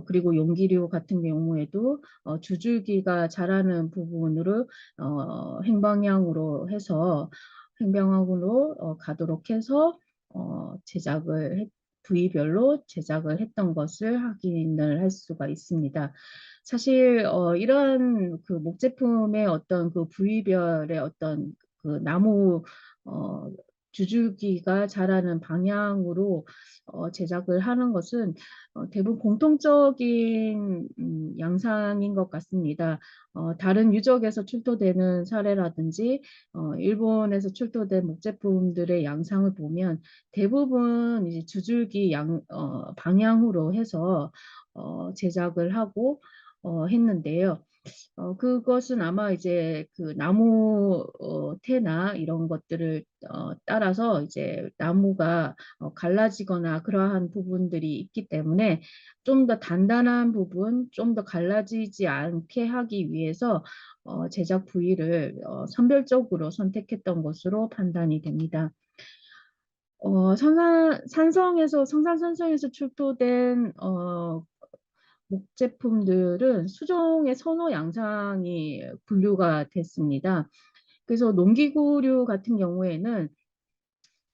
그리고 용기류 같은 경우에도 주줄기가 자라는 부분으로 행방향으로 해서 행방향으로 가도록 해서 부위별로 제작을 했던 것을 확인을 할 수가 있습니다. 사실 이러한 그 목제품의 어떤 그 부위별의 어떤 그 나무 주줄기가 자라는 방향으로 제작을 하는 것은 대부분 공통적인 양상인 것 같습니다. 다른 유적에서 출토되는 사례라든지 일본에서 출토된 목제품들의 양상을 보면 대부분 이제 주줄기 방향으로 해서 제작을 하고 했는데요. 그것은 아마 이제 그 나무 태나 이런 것들을 따라서 이제 나무가 갈라지거나 그러한 부분들이 있기 때문에 좀 더 단단한 부분, 좀 더 갈라지지 않게 하기 위해서 제작 부위를 선별적으로 선택했던 것으로 판단이 됩니다. 성산산성에서 출토된 목제품들은 수종의 선호 양상이 분류가 됐습니다. 그래서 농기구류 같은 경우에는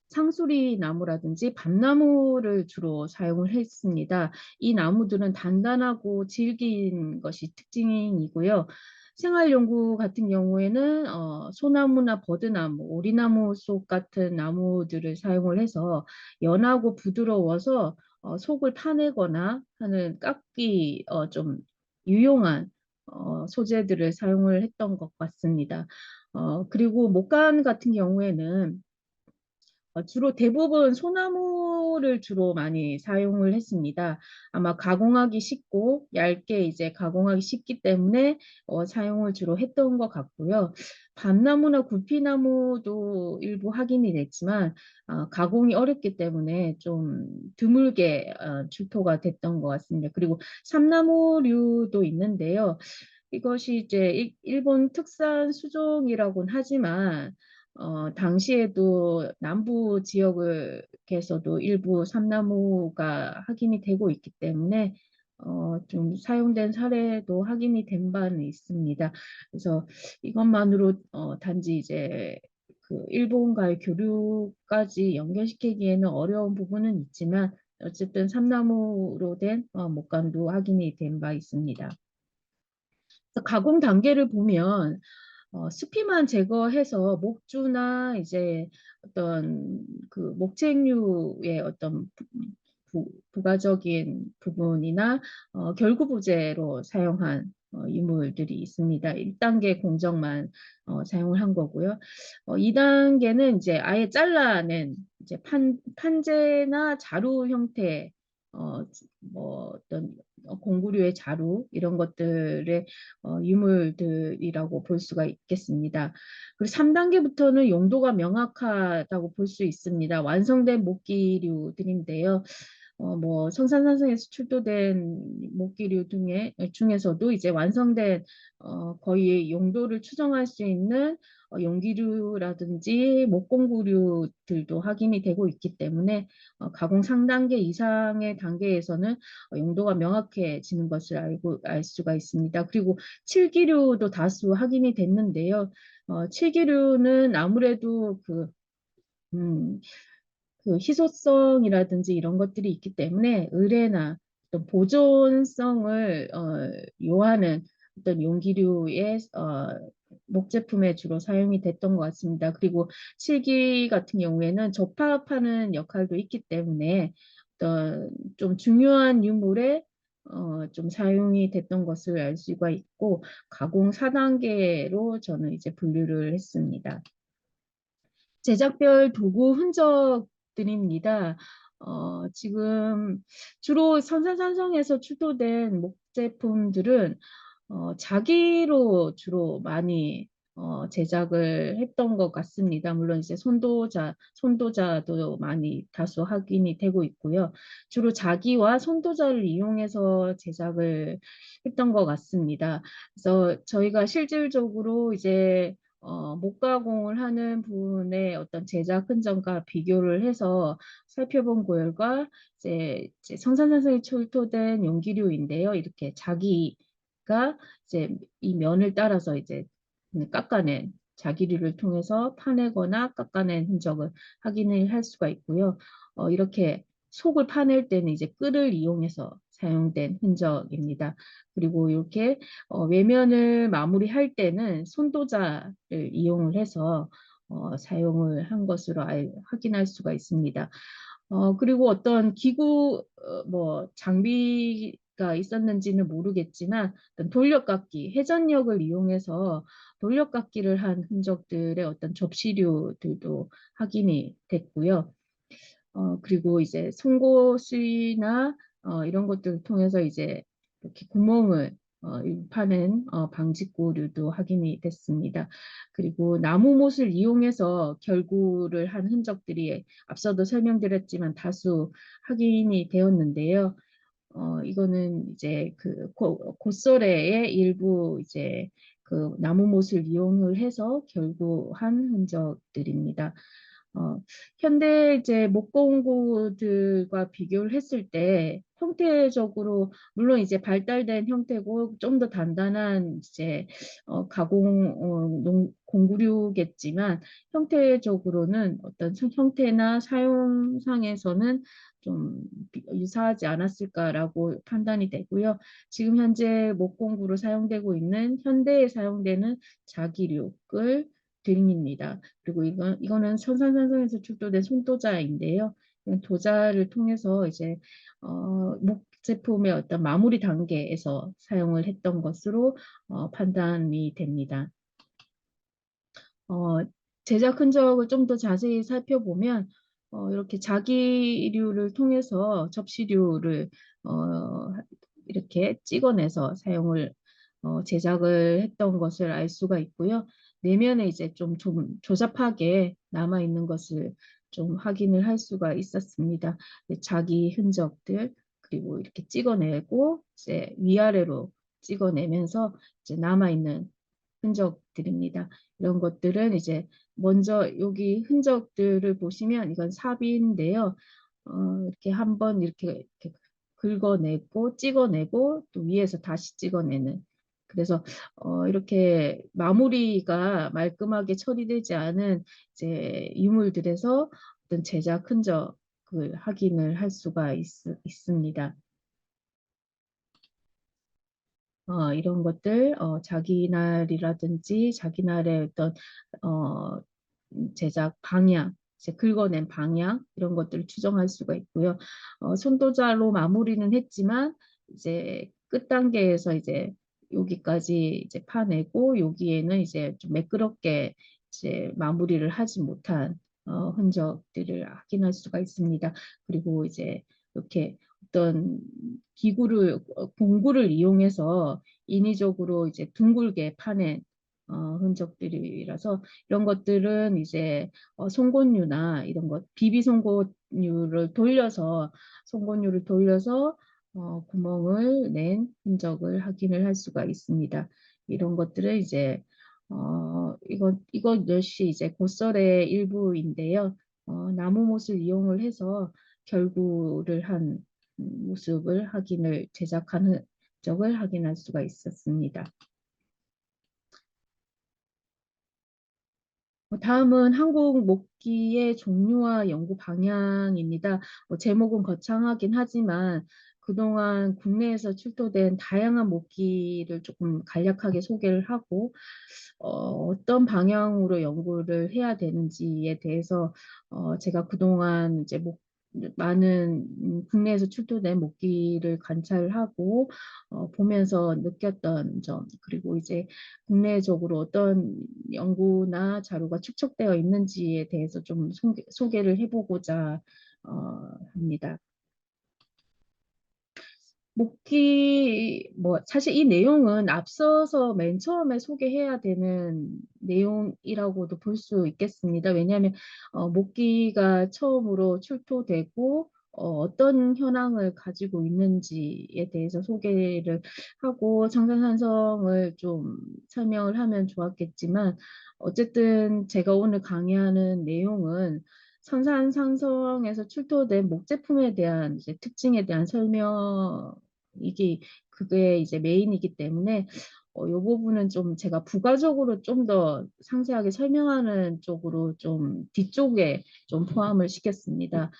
상수리 나무라든지 밤나무를 주로 사용을 했습니다. 이 나무들은 단단하고 질긴 것이 특징이고요. 생활용구 같은 경우에는 소나무나 버드나무, 오리나무 속 같은 나무들을 사용을 해서 연하고 부드러워서 속을 파내거나 하는 깎기 좀 유용한 소재들을 사용을 했던 것 같습니다. 그리고 목간 같은 경우에는 주로 대부분 소나무를 주로 많이 사용을 했습니다. 아마 가공하기 쉽고 얇게 이제 가공하기 쉽기 때문에 사용을 주로 했던 것 같고요. 밤나무나 구피나무도 일부 확인이 됐지만 가공이 어렵기 때문에 좀 드물게 출토가 됐던 것 같습니다. 그리고 삼나무류도 있는데요. 이것이 이제 일본 특산 수종이라고는 하지만 당시에도 남부 지역에서도 일부 삼나무가 확인이 되고 있기 때문에 좀 사용된 사례도 확인이 된 바는 있습니다. 그래서 이것만으로 단지 이제 그 일본과의 교류까지 연결시키기에는 어려운 부분은 있지만 어쨌든 삼나무로 된 목관도 확인이 된 바 있습니다. 가공 단계를 보면 습기만 제거해서 목주나 이제 어떤 그 목책류의 어떤 부가적인 부분이나 결구부재로 사용한 유물들이 있습니다. 1단계 공정만 사용을 한 거고요. 2단계는 이제 아예 잘라낸 이제 판재나 자루 형태 뭐 어떤 공구류의 자루 이런 것들의 유물들이라고 볼 수가 있겠습니다. 그리고 3단계부터는 용도가 명확하다고 볼 수 있습니다. 완성된 목기류들인데요. 뭐 성산산성에서 출토된 목기류 중에서도 이제 완성된 거의 용도를 추정할 수 있는 용기류라든지 목공구류들도 확인이 되고 있기 때문에 가공 상단계 이상의 단계에서는 용도가 명확해지는 것을 알 수가 있습니다. 그리고 칠기류도 다수 확인이 됐는데요. 칠기류는 아무래도 음, 그 희소성이라든지 이런 것들이 있기 때문에 의뢰나 어떤 보존성을 요하는 어떤 용기류의 목제품에 주로 사용이 됐던 것 같습니다. 그리고 실기 같은 경우에는 접합하는 역할도 있기 때문에 어떤 좀 중요한 유물에 좀 사용이 됐던 것을 알 수가 있고 가공 4단계로 저는 이제 분류를 했습니다. 제작별 도구 흔적들입니다. 지금 주로 선사산성에서 출토된 목제품들은 자기로 주로 많이 제작을 했던 것 같습니다. 물론 이제 손도자도 많이 다수 확인이 되고 있고요. 주로 자기와 손도자를 이용해서 제작을 했던 것 같습니다. 그래서 저희가 실질적으로 이제 목가공을 하는 분의 어떤 제작 흔적과 비교를 해서 살펴본 결과 이제 성산산성이 출토된 용기류인데요. 이렇게 자기가 이제 이 면을 따라서 이제 깎아낸 자기류를 통해서 파내거나 깎아낸 흔적을 확인을 할 수가 있고요. 이렇게 속을 파낼 때는 이제 끈을 이용해서 사용된 흔적입니다. 그리고 이렇게 외면을 마무리할 때는 손도자를 이용을 해서 사용을 한 것으로 확인할 수가 있습니다. 그리고 어떤 기구, 뭐, 장비가 있었는지는 모르겠지만, 어떤 돌려깎기, 회전력을 이용해서 돌려깎기를 한 흔적들의 어떤 접시류들도 확인이 됐고요. 그리고 이제 송곳이나 이런 것들을 통해서 이제 이렇게 구멍을 파는 방직구류도 확인이 됐습니다. 그리고 나무못을 이용해서 결구를 한 흔적들이 앞서도 설명드렸지만 다수 확인이 되었는데요. 이거는 이제 그 곧설의 일부 이제 그 나무못을 이용을 해서 결구한 흔적들입니다. 어, 현대 이제 목공구들과 비교를 했을 때 형태적으로 물론 이제 발달된 형태고 좀 더 단단한 이제 가공 공구류겠지만 형태적으로는 어떤 형태나 사용상에서는 좀 유사하지 않았을까라고 판단이 되고요. 지금 현재 목공구로 사용되고 있는 현대에 사용되는 자기류, 끌, 등입니다. 그리고 이거는 선산산성에서 출토된 손도자인데요. 도자를 통해서 이제 목 제품의 어떤 마무리 단계에서 사용을 했던 것으로 판단이 됩니다. 어, 제작 흔적을 좀 더 자세히 살펴보면 이렇게 자기류를 통해서 접시류를 어, 이렇게 찍어내서 사용을 제작을 했던 것을 알 수가 있고요. 내면에 이제 좀 조잡하게 남아 있는 것을 좀 확인을 할 수가 있었습니다. 자기 흔적들 그리고 이렇게 찍어내고 이제 위아래로 찍어내면서 이제 남아 있는 흔적들입니다. 이런 것들은 이제 먼저 여기 흔적들을 보시면 이건 삽인데요. 이렇게 한번 이렇게 긁어내고 찍어내고 또 위에서 다시 찍어내는 그래서 이렇게 마무리가 말끔하게 처리되지 않은 이제 유물들에서 어떤 제작 흔적을 확인을 할 수가 있습니다. 이런 것들, 자기 날이라든지 자기 날의 어떤, 어, 제작 방향, 이제 긁어낸 방향, 이런 것들을 추정할 수가 있고요. 손도자로 마무리는 했지만, 이제 끝 단계에서 이제 여기까지 이제 파내고, 여기에는 이제 좀 매끄럽게 이제 마무리를 하지 못한 흔적들을 확인할 수가 있습니다. 그리고 이제 이렇게 어떤 기구를 공구를 이용해서 인위적으로 이제 둥글게 파낸 흔적들이라서 이런 것들은 이제 송곳니나 이런 것 비비 송곳니를 돌려서 구멍을 낸 흔적을 확인을 할 수가 있습니다. 이런 것들을 이제 이거 역시 이제 고설의 일부인데요. 나무못을 이용을 해서 결구를 한 모습을 제작하는 적을 확인할 수가 있었습니다. 다음은 한국 목기의 종류와 연구 방향입니다. 제목은 거창하긴 하지만 그동안 국내에서 출토된 다양한 목기를 조금 간략하게 소개를 하고 어떤 방향으로 연구를 해야 되는지에 대해서 제가 그동안 이제 많은 국내에서 출토된 목기를 관찰하고 보면서 느꼈던 점 그리고 이제 국내적으로 어떤 연구나 자료가 축적되어 있는지에 대해서 좀 소개를 해보고자 합니다. 뭐 사실 이 내용은 앞서서 맨 처음에 소개해야 되는 내용이라고도 볼 수 있겠습니다. 왜냐하면 목기가 처음으로 출토되고 어떤 현황을 가지고 있는지에 대해서 소개를 하고 청산산성을 좀 설명을 하면 좋았겠지만 어쨌든 제가 오늘 강의하는 내용은 선산상성에서 출토된 목제품에 대한 이제 특징에 대한 설명 이게 그게 이제 메인이기 때문에 이 부분은 좀 제가 부가적으로 좀 더 상세하게 설명하는 쪽으로 좀 뒤쪽에 좀 포함을 시켰습니다.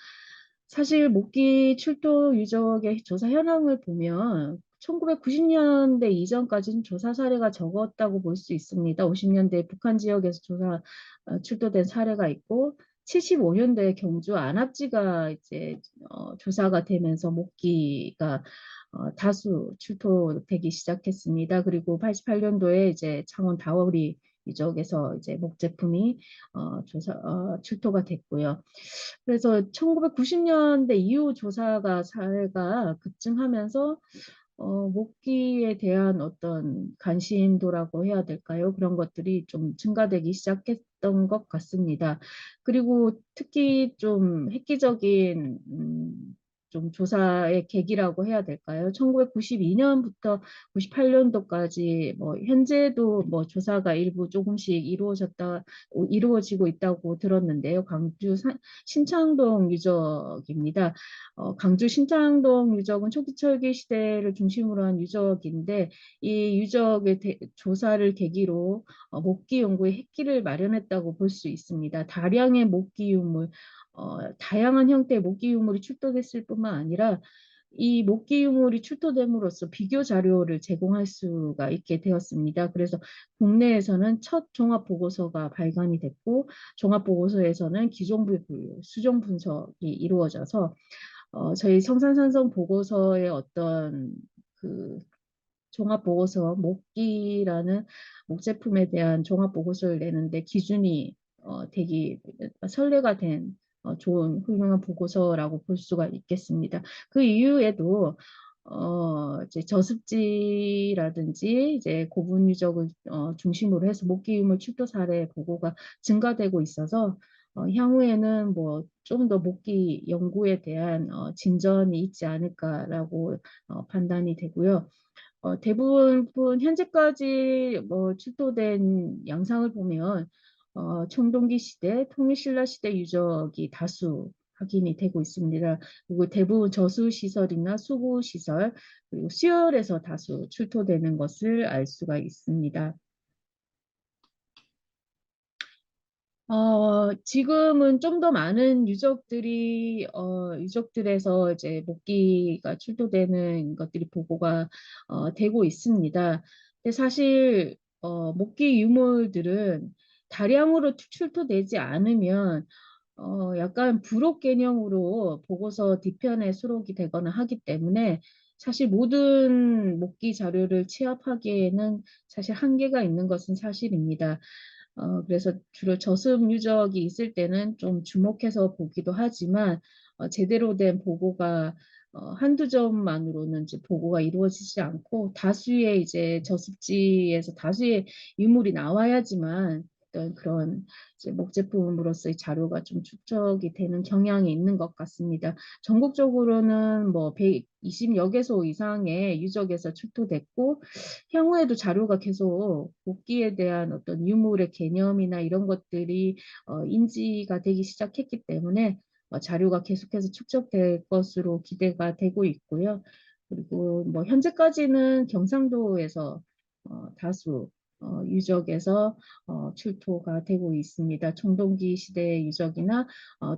사실 목기 출토 유적의 조사 현황을 보면 1990년대 이전까지는 조사 사례가 적었다고 볼 수 있습니다. 50년대 북한 지역에서 출토된 사례가 있고 75년도에 경주 안압지가 이제 조사가 되면서 목기가 다수 출토되기 시작했습니다. 그리고 88년도에 이제 창원 다워리 유적에서 이제 목제품이 출토가 됐고요. 그래서 1990년대 이후 조사가 사회가 급증하면서 목기에 대한 어떤 관심도라고 해야 될까요? 그런 것들이 좀 증가되기 시작했던 것 같습니다. 그리고 특히 좀 획기적인 좀 조사의 계기라고 해야 될까요? 1992년부터 98년도까지 뭐 현재도 뭐 조사가 일부 조금씩 이루어지고 있다고 들었는데요. 신창동 유적입니다. 광주 신창동 유적은 초기철기 시대를 중심으로 한 유적인데 이 유적의 조사를 계기로 목기 연구에 핵기를 마련했다고 볼 수 있습니다. 다량의 목기 유물, 다양한 형태의 목기 유물이 출토됐을 뿐만 아니라 이 목기 유물이 출토됨으로써 비교 자료를 제공할 수가 있게 되었습니다. 그래서 국내에서는 첫 종합 보고서가 발간이 됐고 종합 보고서에서는 기존부 분류, 수정 분석이 이루어져서 저희 성산산성 보고서의 어떤 그 종합보고서, 목기라는 목제품에 대한 종합보고서를 내는데 기준이 선례가 된 좋은 훌륭한 보고서라고 볼 수가 있겠습니다. 그 이후에도 이제 저습지라든지 이제 고분 유적을 중심으로 해서 목기유물 출토 사례 보고가 증가되고 있어서 향후에는 뭐 좀 더 목기 연구에 대한 진전이 있지 않을까라고 판단이 되고요. 대부분 현재까지 뭐 출토된 양상을 보면 청동기 시대, 통일신라 시대 유적이 다수 확인이 되고 있습니다. 그리고 대부분 저수시설이나 수구시설, 그리고 수열에서 다수 출토되는 것을 알 수가 있습니다. 지금은 좀 더 많은 유적들에서 이제 목기가 출토되는 것들이 보고가 되고 있습니다. 근데 사실 목기 유물들은 다량으로 출토되지 않으면 약간 부록 개념으로 보고서 뒤편에 수록이 되거나 하기 때문에 사실 모든 목기 자료를 취합하기에는 사실 한계가 있는 것은 사실입니다. 그래서 주로 저습 유적이 있을 때는 좀 주목해서 보기도 하지만 제대로 된 보고가 한두 점만으로는 이제 보고가 이루어지지 않고 다수의 이제 저습지에서 다수의 유물이 나와야지만 어떤 그런 이제 목제품으로서의 자료가 좀 축적이 되는 경향이 있는 것 같습니다. 전국적으로는 뭐 120여 개소 이상의 유적에서 출토됐고 향후에도 자료가 계속 복귀에 대한 어떤 유물의 개념이나 이런 것들이 인지가 되기 시작했기 때문에 자료가 계속해서 축적될 것으로 기대가 되고 있고요. 그리고 뭐 현재까지는 경상도에서 다수 유적에서 출토가 되고 있습니다. 청동기 시대 유적이나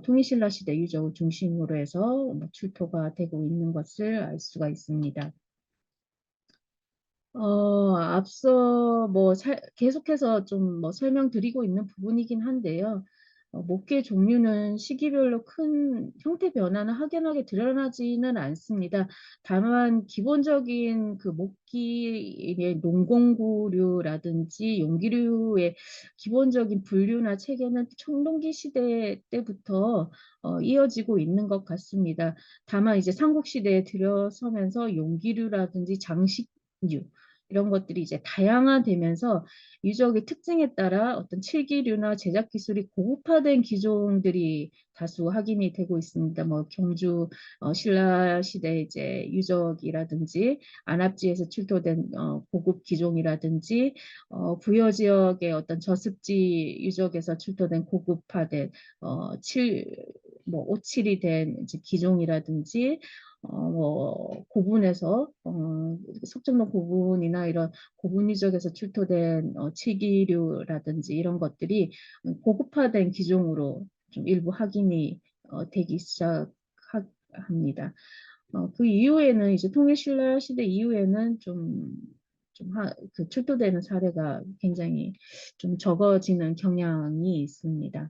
통일신라 시대 유적을 중심으로 해서 뭐 출토가 되고 있는 것을 알 수가 있습니다. 앞서 뭐 계속해서 좀 뭐 설명드리고 있는 부분이긴 한데요. 목계 종류는 시기별로 큰 형태 변화는 확연하게 드러나지는 않습니다. 다만 기본적인 그 목기의 농공구류라든지 용기류의 기본적인 분류나 체계는 청동기 시대 때부터 이어지고 있는 것 같습니다. 다만 이제 삼국시대에 들어서면서 용기류라든지 장식류 이런 것들이 이제 다양화되면서 유적의 특징에 따라 어떤 칠기류나 제작 기술이 고급화된 기종들이 다수 확인이 되고 있습니다. 뭐 경주 신라 시대 이제 유적이라든지 안압지에서 출토된 고급 기종이라든지 부여 지역의 어떤 저습지 유적에서 출토된 고급화된 오칠이 된 이제 기종이라든지 뭐 고분에서 석정동 고분이나 이런 고분 유적에서 출토된 치기류라든지 이런 것들이 고급화된 기종으로 좀 일부 확인이 되기 시작합니다. 그 이후에는 이제 통일신라 시대 이후에는 그 출토되는 사례가 굉장히 좀 적어지는 경향이 있습니다.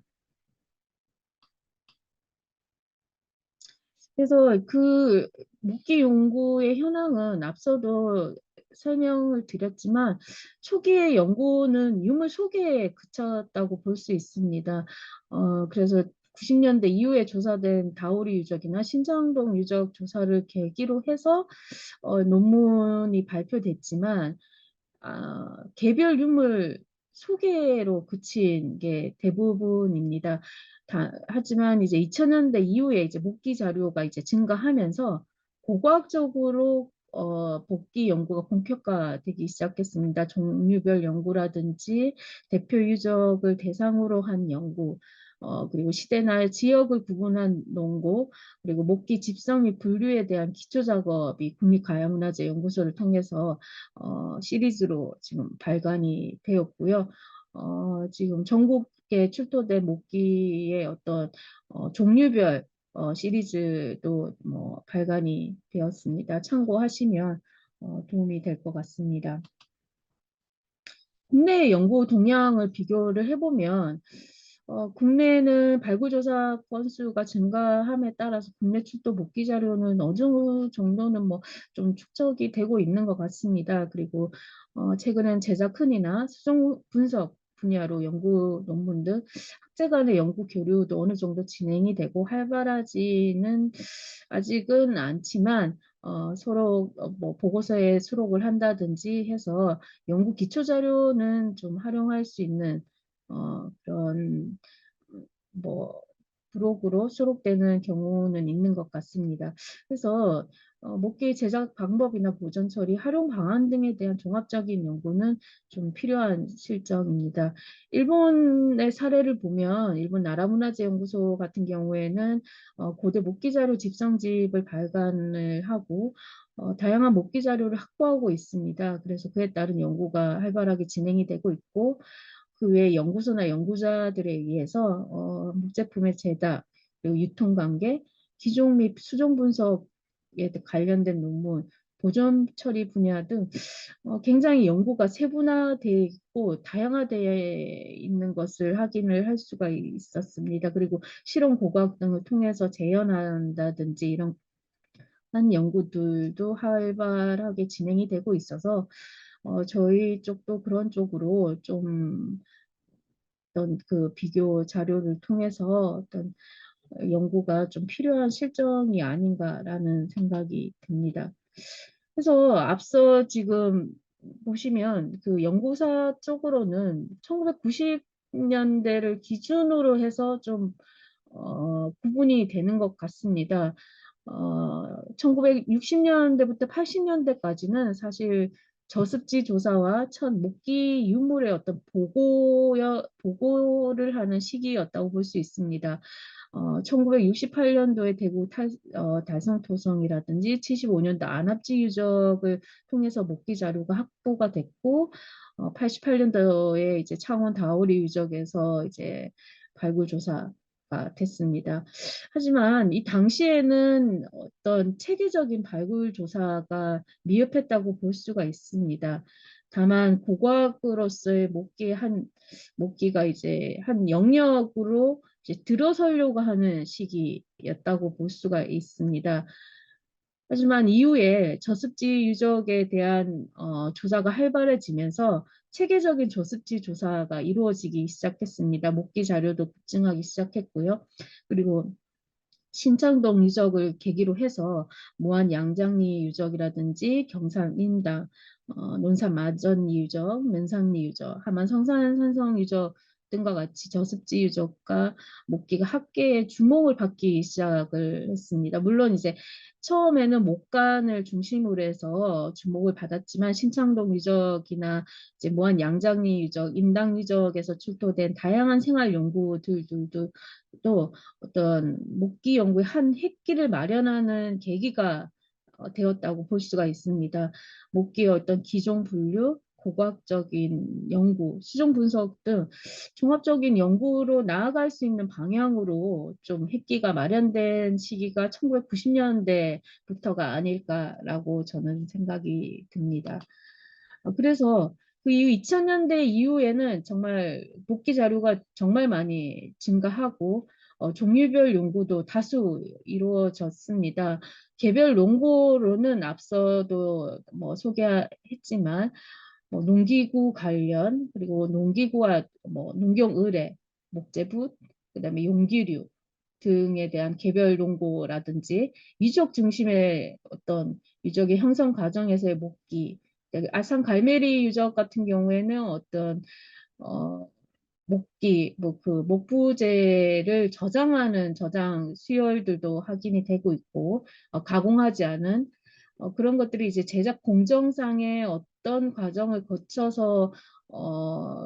그래서 그 묻기 연구의 현황은 앞서도 설명을 드렸지만 초기의 연구는 유물 소개에 그쳤다고 볼 수 있습니다. 그래서 90년대 이후에 조사된 다오리 유적이나 신장동 유적 조사를 계기로 해서 논문이 발표됐지만 개별 유물 소개로 그친 게 대부분입니다. 하지만 이제 2000년대 이후에 이제 목기 자료가 이제 증가하면서 고고학적으로 복기 연구가 본격화되기 시작했습니다. 종류별 연구라든지 대표 유적을 대상으로 한 연구, 그리고 시대나 지역을 구분한 논고, 그리고 목기 집성 및 분류에 대한 기초 작업이 국립가야문화재연구소를 통해서 시리즈로 지금 발간이 되었고요. 지금 전국에 출토된 목기의 어떤 종류별 시리즈도 뭐 발간이 되었습니다. 참고하시면 도움이 될 것 같습니다. 국내 연구 동향을 비교를 해보면 국내는 발굴조사 건수가 증가함에 따라서 국내 출도 복귀 자료는 어느 정도는 뭐 좀 축적이 되고 있는 것 같습니다. 그리고 최근엔 제작흔이나 수정 분석 분야로 연구 논문 등 학제 간의 연구 교류도 어느 정도 진행이 되고 활발하지는 아직은 않지만 서로 뭐 보고서에 수록을 한다든지 해서 연구 기초 자료는 좀 활용할 수 있는 그런 뭐 브록으로 수록되는 경우는 있는 것 같습니다. 그래서 목기 제작 방법이나 보존 처리, 활용 방안 등에 대한 종합적인 연구는 좀 필요한 실정입니다. 일본의 사례를 보면 일본 나라문화재연구소 같은 경우에는 고대 목기 자료 집성집을 발간을 하고 다양한 목기 자료를 확보하고 있습니다. 그래서 그에 따른 연구가 활발하게 진행이 되고 있고 그 외에 연구소나 연구자들에 의해서 목제품의 제작, 그리고 유통관계, 기종 및 수종 분석에 관련된 논문, 보존 처리 분야 등 굉장히 연구가 세분화되어 있고 다양화되어 있는 것을 확인을 할 수가 있었습니다. 그리고 실험 고고학 등을 통해서 재현한다든지 이런 한 연구들도 활발하게 진행이 되고 있어서 저희 쪽도 그런 쪽으로 좀 어떤 그 비교 자료를 통해서 어떤 연구가 좀 필요한 실정이 아닌가라는 생각이 듭니다. 그래서 앞서 지금 보시면 그 연구사 쪽으로는 1990년대를 기준으로 해서 좀 구분이 되는 것 같습니다. 1960년대부터 80년대까지는 사실 저습지 조사와 첫 목기 유물의 어떤 보고를 하는 시기였다고 볼 수 있습니다. 1968년도에 대구 달성토성이라든지 75년도 안압지 유적을 통해서 목기 자료가 확보가 됐고 88년도에 이제 창원 다오리 유적에서 이제 발굴 조사가 됐습니다. 하지만 이 당시에는 어떤 체계적인 발굴 조사가 미흡했다고 볼 수가 있습니다. 다만 고고학으로서의 목기가 이제 한 영역으로 이제 들어서려고 하는 시기였다고 볼 수가 있습니다. 하지만 이후에 저습지 유적에 대한 조사가 활발해지면서 체계적인 저습지 조사가 이루어지기 시작했습니다. 목기 자료도 급증하기 시작했고요. 그리고 신창동 유적을 계기로 해서 무안 양장리 유적이라든지 경산 인당, 논산 마전리 유적, 면산리 유적, 하만 성산 산성 유적 등과 같이 저습지 유적과 목기가 학계의 주목을 받기 시작을 했습니다. 물론 이제 처음에는 목간을 중심으로 해서 주목을 받았지만 신창동 유적이나 이제 무안 양장리 유적, 인당 유적에서 출토된 다양한 생활 연구들도 또 어떤 목기 연구의 한 획기를 마련하는 계기가 되었다고 볼 수가 있습니다. 목기의 어떤 기종 분류, 고고학적인 연구, 수정 분석 등 종합적인 연구로 나아갈 수 있는 방향으로 좀 획기가 마련된 시기가 1990년대부터가 아닐까라고 저는 생각이 듭니다. 그래서 그 이후 2000년대 이후에는 정말 복귀 자료가 정말 많이 증가하고 종류별 연구도 다수 이루어졌습니다. 개별 연구로는 앞서도 뭐 소개했지만 뭐 농기구 관련 그리고 농기구와 뭐 농경 의뢰, 목재붓, 그다음에 용기류 등에 대한 개별 연구라든지 유적 중심의 어떤 유적의 형성 과정에서의 목기 아산 갈메리 유적 같은 경우에는 어떤 어, 목기, 뭐 그 목부제를 저장하는 저장 수열들도 확인이 되고 있고, 가공하지 않은 그런 것들이 이제 제작 공정상의 어떤 과정을 거쳐서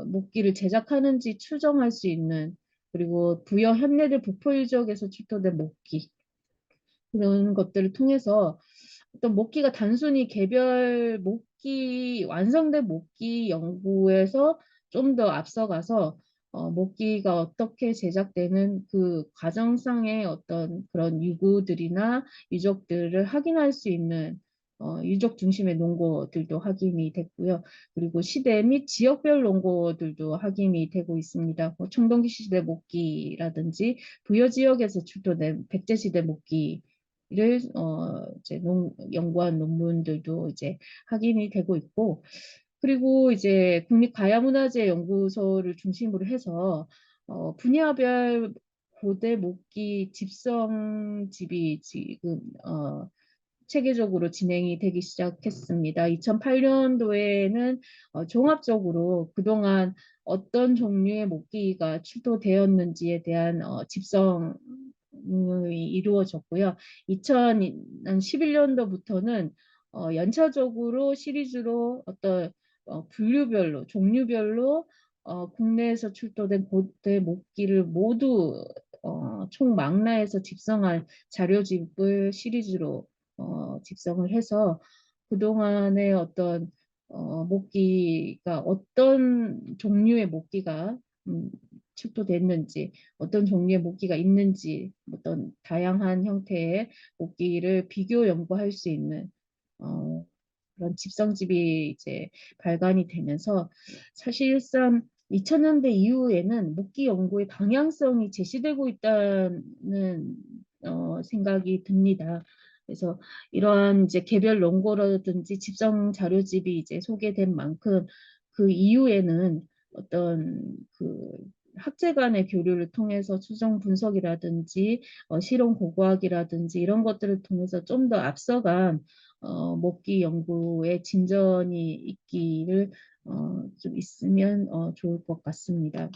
목기를 제작하는지 추정할 수 있는, 그리고 부여 현례를 부포 유적에서 출토된 목기, 그런 것들을 통해서 어떤 목기가 단순히 개별 목기, 완성된 목기 연구에서 좀 더 앞서가서 목기가 어떻게 제작되는 그 과정상의 어떤 그런 유구들이나 유적들을 확인할 수 있는 유적 중심의 논거들도 확인이 됐고요. 그리고 시대 및 지역별 논거들도 확인이 되고 있습니다. 뭐 청동기 시대 목기라든지 부여 지역에서 출토된 백제시대 목기 를 이제 연구한 논문들도 이제 확인이 되고 있고, 그리고 이제 국립가야문화재연구소를 중심으로 해서 분야별 고대 목기 집성집이 지금 체계적으로 진행이 되기 시작했습니다. 2008년도에는 종합적으로 그동안 어떤 종류의 목기가 출토되었는지에 대한 집성이 이루어졌고요. 2011년도부터는 연차적으로 시리즈로 어떤 분류별로, 종류별로 국내에서 출토된 고대 목기를 모두 총망라해서 집성한 자료집을 시리즈로 집성을 해서 그동안의 어떤 목기가 어떤 종류의 목기가 출토됐는지, 어떤 종류의 목기가 있는지, 어떤 다양한 형태의 목기를 비교 연구할 수 있는 그런 집성집이 이제 발간이 되면서 사실상 2000년대 이후에는 목기 연구의 방향성이 제시되고 있다는 생각이 듭니다. 그래서 이러한 이제 개별 논거라든지 집성 자료집이 이제 소개된 만큼 그 이후에는 어떤 그 학제 간의 교류를 통해서 추정 분석이라든지 실험 고고학이라든지 이런 것들을 통해서 좀 더 앞서간 목기 연구에 진전이 있기를 좀 있으면 좋을 것 같습니다.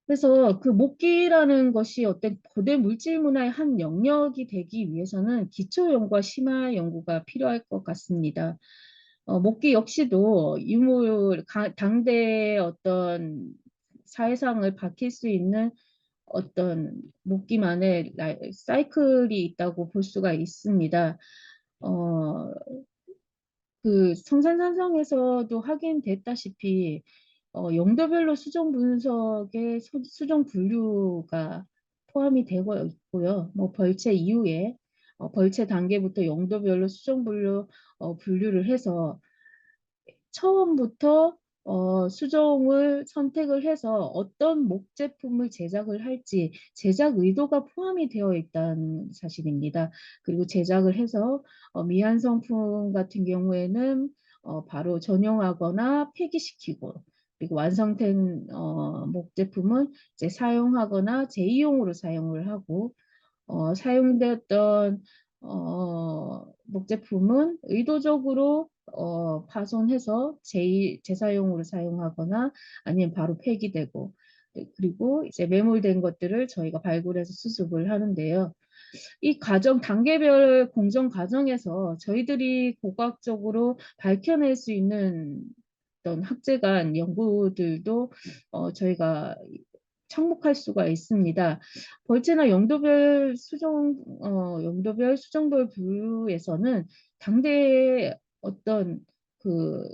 그래서 그 목기라는 것이 어떤 고대 물질 문화의 한 영역이 되기 위해서는 기초 연구와 심화 연구가 필요할 것 같습니다. 목기 역시도 유물, 당대의 어떤 사회상을 밝힐 수 있는 어떤 목기만의 사이클이 있다고 볼 수가 있습니다. 어, 그 성산산성에서도 확인됐다시피 용도별로 수정 분석에 수정 분류가 포함이 되고 있고요. 뭐 벌채 이후에 벌채 단계부터 용도별로 수정 분류를 해서 처음부터 수종을 선택을 해서 어떤 목 제품을 제작을 할지 제작 의도가 포함이 되어 있다는 사실입니다. 그리고 제작을 해서 미완성품 같은 경우에는 바로 전용하거나 폐기시키고, 그리고 완성된 목 제품은 이제 사용하거나 재이용으로 사용을 하고, 사용되었던 목제품은 의도적으로 파손해서 재사용으로 사용하거나 아니면 바로 폐기되고, 그리고 이제 매몰된 것들을 저희가 발굴해서 수습을 하는데요. 이 과정, 단계별 공정 과정에서 저희들이 고고학적으로 밝혀낼 수 있는 어떤 학제간 연구들도 저희가 착목할 수가 있습니다. 벌채나 용도별 수정별 분류에서는 당대의 어떤 그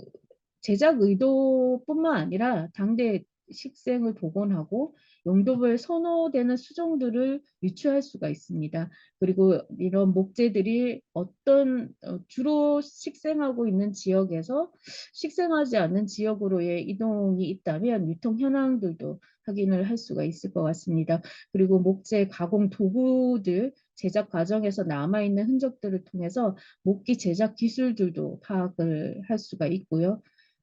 제작 의도뿐만 아니라 당대 식생을 복원하고 용도별 선호되는 수정들을 유추할 수가 있습니다. 그리고 이런 목재들이 어떤 주로 식생하고 있는 지역에서 식생하지 않는 지역으로의 이동이 있다면 유통 현황들도 확인을 할 수가 있을 것 같습니다. 그리고 목재 가공 도구들 제작 과정에서 남아있는 흔적들을 통해서 목기 제작 기술들도 파악을 할 수가 있고요.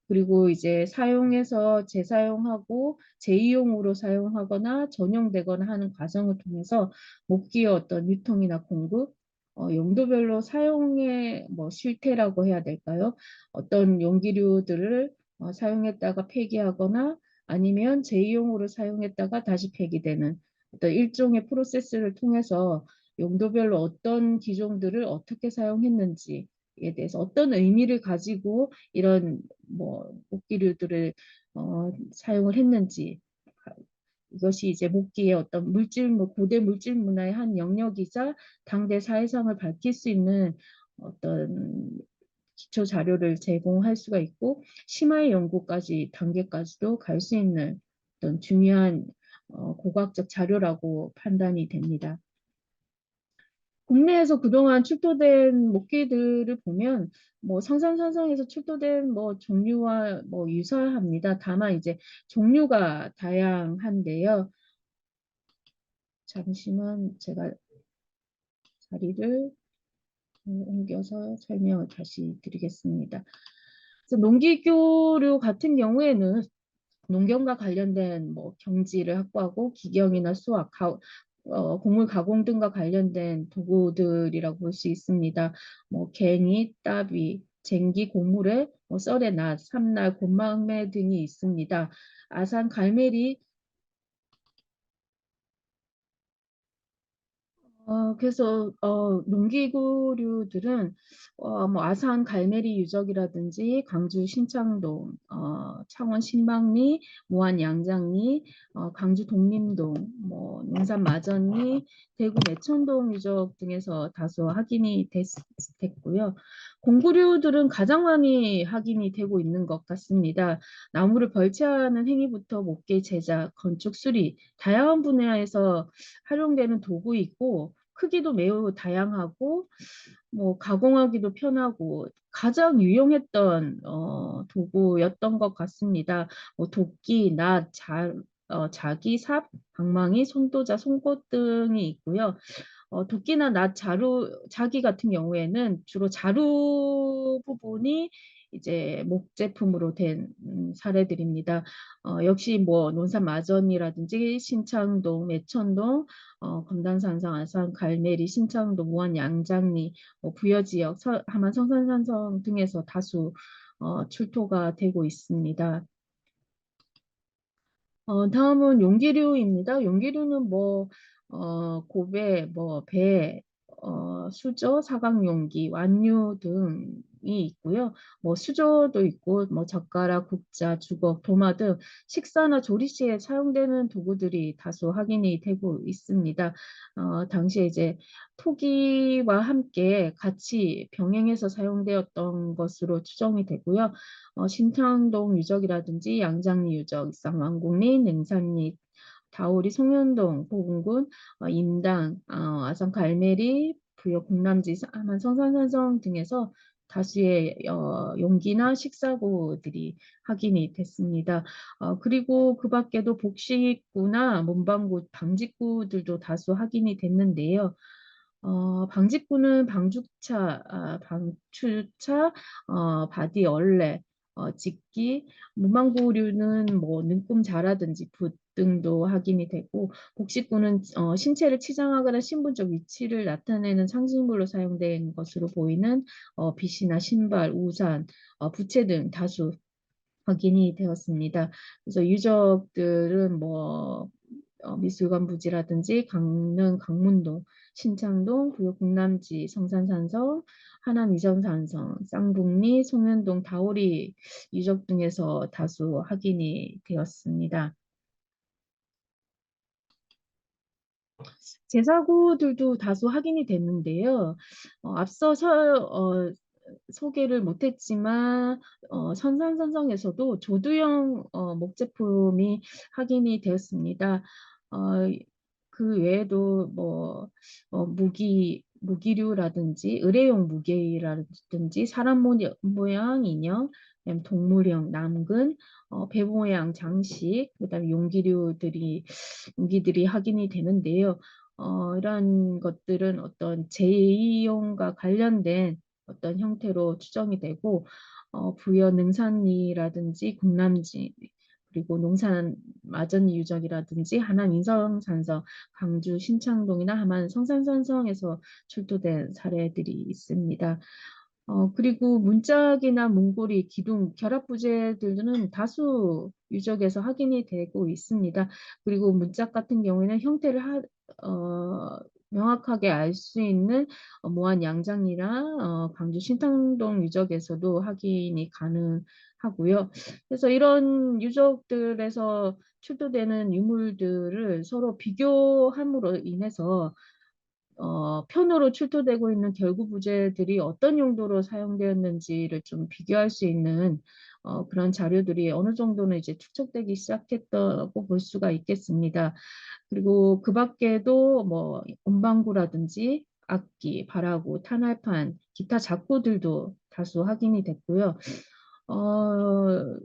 그리고 이제 사용해서 재사용하고 재이용으로 사용하거나 전용되거나 하는 과정을 통해서 목기의 어떤 유통이나 공급, 용도별로 사용의 뭐 실태라고 해야 될까요? 어떤 용기류들을 사용했다가 폐기하거나 아니면 재이용으로 사용했다가 다시 폐기되는 어떤 일종의 프로세스를 통해서 용도별로 어떤 기종들을 어떻게 사용했는지에 대해서 어떤 의미를 가지고 이런 뭐 목기류들을 사용을 했는지, 이것이 이제 목기의 어떤 고대 물질 문화의 한 영역이자 당대 사회상을 밝힐 수 있는 어떤 기초 자료를 제공할 수가 있고 심화의 연구까지 단계까지도 갈 수 있는 어떤 중요한 고고학적 자료라고 판단이 됩니다. 국내에서 그동안 출토된 목기들을 보면 뭐 성산산성에서 출토된 뭐 종류와 뭐 유사합니다. 다만 이제 종류가 다양한데요. 잠시만 제가 자리를 옮겨서 설명을 다시 드리겠습니다. 그래서 농기교류 같은 경우에는 농경과 관련된 뭐 경지를 확보하고 기경이나 수학, 곡물 가공 등과 관련된 도구들이라고 볼 수 있습니다. 뭐 갱이, 따비, 쟁기, 곡물에 뭐 썰의 낫, 삼날, 곤망매 등이 있습니다. 아산, 갈매리, 그래서 농기구류들은 뭐 아산 갈매리 유적이라든지 광주 신창동, 창원 신방리, 무안 양장리, 광주 독림동, 뭐 농산 마전리, 대구 매천동 유적 등에서 다소 확인이 됐고요. 공구류들은 가장 많이 확인이 되고 있는 것 같습니다. 나무를 벌채하는 행위부터 목계 제작, 건축 수리, 다양한 분야에서 활용되는 도구 있고 크기도 매우 다양하고 뭐 가공하기도 편하고 가장 유용했던 도구였던 것 같습니다. 뭐 도끼, 낫, 자기, 삽, 방망이, 손도자, 송곳 등이 있고요. 도끼나 자기 같은 경우에는 주로 자루 부분이 이제 목 제품으로 된 사례들입니다. 역시 뭐 논산 마전이라든지 신창동, 매천동, 검단산성, 아산, 갈매리, 신창동, 무안, 양장리, 부여지역, 하만, 성산산성 등에서 다수 출토가 되고 있습니다. 다음은 용기류입니다. 용기류는 뭐, 고배, 뭐, 배, 수저, 사각용기, 완류 등이 있고요. 뭐, 수저도 있고, 뭐, 젓가락, 국자, 주걱, 도마 등 식사나 조리 시에 사용되는 도구들이 다수 확인이 되고 있습니다. 당시에 이제 토기와 함께 같이 병행해서 사용되었던 것으로 추정이 되고요. 신창동 유적이라든지 양장리 유적, 쌍왕곡리, 능산리, 다오리, 송현동, 보금군, 임당, 아산 갈매리, 부여 공남지, 하만 성산산성 등에서 다수의 용기나 식사구들이 확인이 됐습니다. 그리고 그 밖에도 복식구나 문방구, 방직구들도 다수 확인이 됐는데요. 방직구는 방추차, 바디 얼레, 직기, 무망고류는 뭐 능꿈자라든지 붓 등도 확인이 되고 복식구는 신체를 치장하거나 신분적 위치를 나타내는 상징물로 사용된 것으로 보이는 빗이나 신발, 우산, 부채 등 다수 확인이 되었습니다. 그래서 유적들은 뭐 미술관 부지라든지 강릉 강문동, 신창동, 구역 국남지, 성산산성, 하남 이전산성, 쌍북리, 송현동, 다오리 유적 등에서 다수 확인이 되었습니다. 제사구들도 다수 확인이 됐는데요. 앞서 소개를 못했지만 선산선성에서도 조두형 목제품이 확인이 되었습니다. 어, 그 외에도 뭐 무기류라든지 의뢰용 무게라든지 사람 모양 인형, 그다음 동물형 남근, 배 모양 장식, 그다음에 용기들이 확인이 되는데요. 이런 것들은 어떤 제2용과 관련된 어떤 형태로 추정이 되고 부여 능선리라든지 국남지 그리고 농산 마전 유적이라든지 하남 인성산성, 광주 신창동이나 하만 성산산성에서 출토된 사례들이 있습니다. 그리고 문짝이나 문고리, 기둥, 결합 부재들은 다수 유적에서 확인이 되고 있습니다. 그리고 문짝 같은 경우에는 형태를 명확하게 알 수 있는 모안 양장이나 광주 신당동 유적에서도 확인이 가능하고요. 그래서 이런 유적들에서 출토되는 유물들을 서로 비교함으로 인해서 편으로 출토되고 있는 결구 부재들이 어떤 용도로 사용되었는지를 좀 비교할 수 있는 그런 자료들이 어느 정도는 이제 축적되기 시작했다고 볼 수가 있겠습니다. 그리고 그 밖에도 뭐 음방구라든지 악기, 발화구, 탄알판, 기타 작구들도 다수 확인이 됐고요. 어,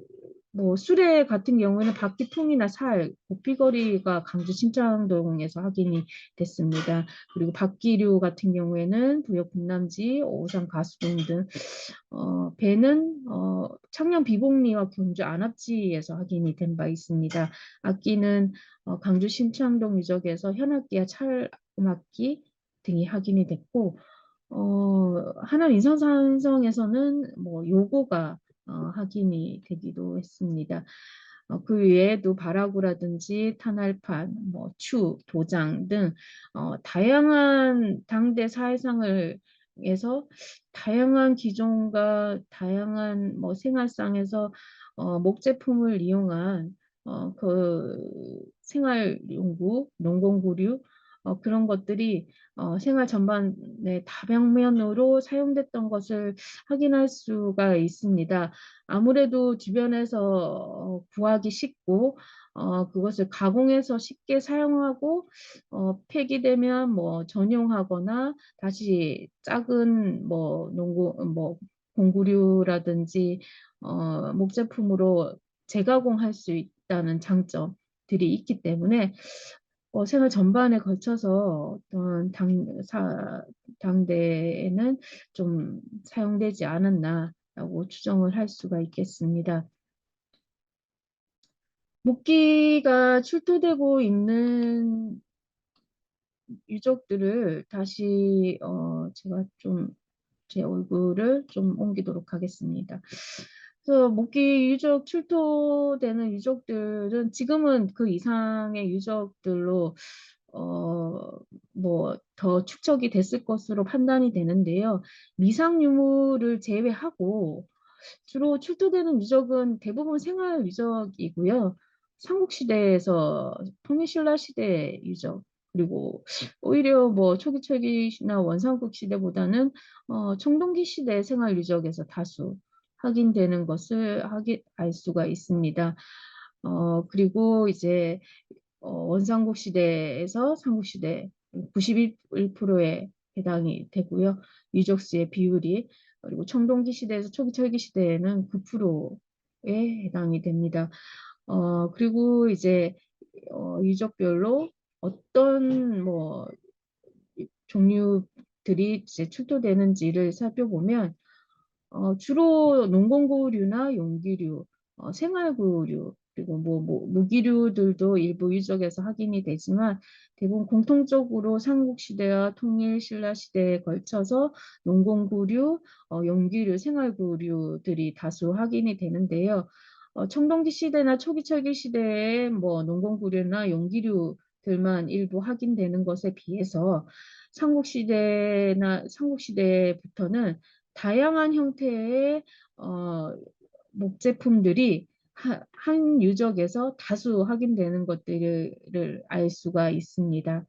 뭐 수레 같은 경우에는 바퀴통이나 살, 고삐거리가 강주 신창동에서 확인이 됐습니다. 그리고 박기류 같은 경우에는 부역 군남지, 오산 가수동 등 배는 창녕 비봉리와 경주 안압지에서 확인이 된 바 있습니다. 악기는 강주 신창동 유적에서 현악기와 찰음악기 등이 확인이 됐고 하남 인천산성에서는 뭐 요고가 확인이 되기도 했습니다. 그 외에도 발화구라든지 탄알판, 뭐 추, 도장 등 다양한 당대 사회상을 에서 다양한 기종과 다양한 뭐 생활상에서 목제품을 이용한 그 생활용구, 농공구류 그런 것들이 생활 전반의 다방면으로 사용됐던 것을 확인할 수가 있습니다. 아무래도 주변에서 구하기 쉽고 그것을 가공해서 쉽게 사용하고 폐기되면 뭐 전용하거나 다시 작은 뭐 뭐 공구류라든지 목제품으로 재가공할 수 있다는 장점들이 있기 때문에 생활 전반에 걸쳐서 어떤 당대에는 좀 사용되지 않았나라고 추정을 할 수가 있겠습니다. 목기가 출토되고 있는 유적들을 다시 제가 좀 제 얼굴을 좀 옮기도록 하겠습니다. 그래서 목기 유적 출토되는 유적들은 지금은 그 이상의 유적들로 뭐 더 축적이 됐을 것으로 판단이 되는데요. 미상 유물을 제외하고 주로 출토되는 유적은 대부분 생활 유적이고요. 삼국시대에서 통일신라 시대 유적 그리고 오히려 뭐 초기철기나 원삼국 시대보다는 청동기 시대 생활 유적에서 다수 확인되는 것을 알 수가 있습니다. 그리고 이제 원삼국 시대에서 삼국 시대 91%에 해당이 되고요. 유적수의 비율이 그리고 청동기 시대에서 초기철기 시대에는 9%에 해당이 됩니다. 그리고 이제 유적별로 어떤 뭐 종류들이 이제 출토되는지를 살펴보면 주로 농공구류나 용기류, 생활구류, 그리고 뭐 무기류들도 일부 유적에서 확인이 되지만 대부분 공통적으로 삼국시대와 통일신라시대에 걸쳐서 농공구류, 용기류, 생활구류들이 다수 확인이 되는데요. 청동기 시대나 초기철기 시대에 뭐 농공구류나 용기류들만 일부 확인되는 것에 비해서 삼국시대부터는 다양한 형태의 목제품들이 한 유적에서 다수 확인되는 것들을 알 수가 있습니다.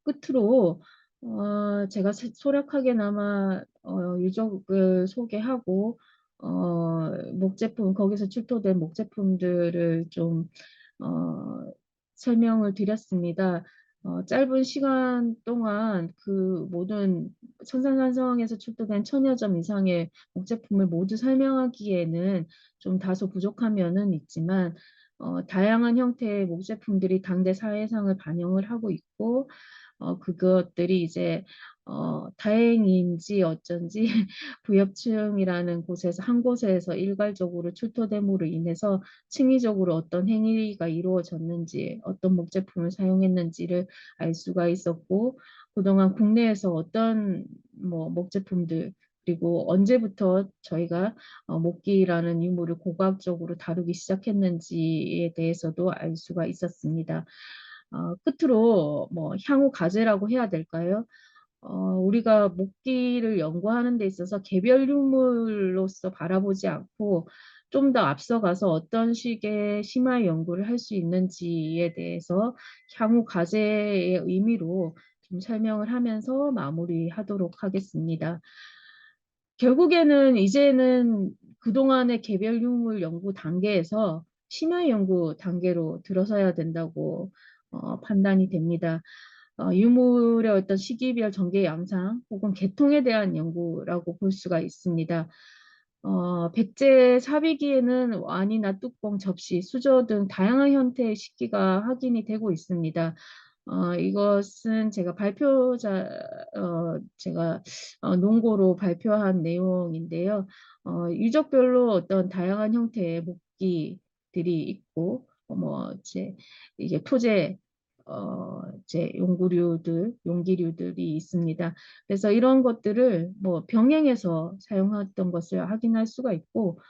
끝으로 제가 소략하게나마 유적을 소개하고 목제품 거기서 출토된 목제품들을 좀 설명을 드렸습니다. 짧은 시간 동안 그 모든 천산산성에서 출토된 천여 점 이상의 목제품을 모두 설명하기에는 좀 다소 부족한 면은 있지만 다양한 형태의 목제품들이 당대 사회상을 반영을 하고 있고 그것들이 이제 다행인지 어쩐지 부엽층이라는 곳에서 한 곳에서 일괄적으로 출토됨으로 인해서 층위적으로 어떤 행위가 이루어졌는지 어떤 목제품을 사용했는지를 알 수가 있었고 그동안 국내에서 어떤 뭐 목제품들 그리고 언제부터 저희가 목기라는 유물을 고고학적으로 다루기 시작했는지에 대해서도 알 수가 있었습니다. 끝으로 뭐 향후 과제라고 해야 될까요? 우리가 목기를 연구하는 데 있어서 개별 유물로서 바라보지 않고 좀 더 앞서가서 어떤 식의 심화 연구를 할 수 있는지에 대해서 향후 과제의 의미로 좀 설명을 하면서 마무리하도록 하겠습니다. 결국에는 이제는 그동안의 개별 유물 연구 단계에서 심화 연구 단계로 들어서야 된다고 판단이 됩니다. 유물의 어떤 시기별 전개 양상 혹은 계통에 대한 연구라고 볼 수가 있습니다. 백제 사비기에는 완이나 뚜껑, 접시, 수저 등 다양한 형태의 식기가 확인이 되고 있습니다. 이것은 제가 제가 논고로 발표한 내용인데요. 유적별로 어떤 다양한 형태의 목기들이 있고, 이제 토제, 이제 용기류들이 있습니다. 그래서 이런 것들을 뭐 병행해서 사용했던 것을 확인할 수가 있고,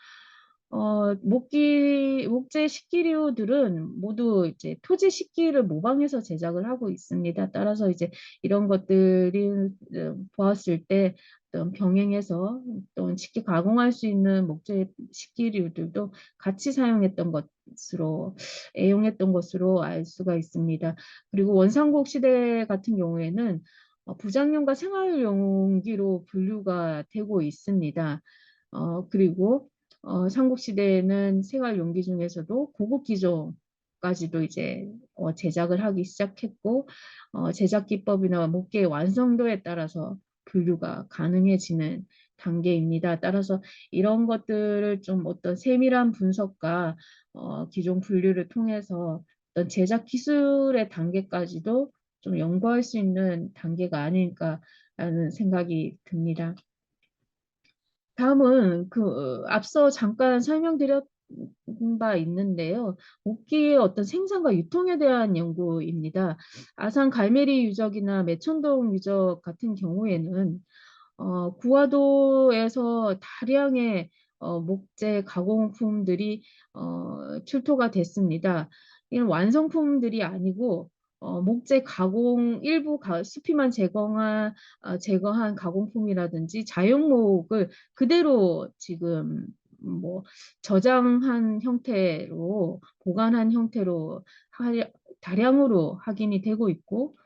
목재 식기류들은 모두 이제 토지 식기를 모방해서 제작을 하고 있습니다. 따라서 이제 이런 것들이 보았을 때 어떤 병행해서 또 식기 가공할 수 있는 목재 식기류들도 같이 사용했던 것으로 애용했던 것으로 알 수가 있습니다. 그리고 원삼국 시대 같은 경우에는 부장용과 생활용기로 분류가 되고 있습니다. 그리고 삼국시대에는 생활용기 중에서도 고급 기종까지도 이제 제작을 하기 시작했고 제작 기법이나 목계의 완성도에 따라서 분류가 가능해지는 단계입니다. 따라서 이런 것들을 좀 어떤 세밀한 분석과 기존 분류를 통해서 어떤 제작 기술의 단계까지도 좀 연구할 수 있는 단계가 아닐까라는 생각이 듭니다. 다음은 앞서 잠깐 설명드렸 바 있는데요. 목기의 어떤 생산과 유통에 대한 연구입니다. 아산 갈매리 유적이나 매천동 유적 같은 경우에는 구화도에서 다량의 목재 가공품들이 출토가 됐습니다. 이는 완성품들이 아니고 목재 가공 수피만 제거한 가공품이라든지 자연목을 그대로 지금 뭐 저장한 형태로 보관한 형태로 다량으로 확인이 되고 있고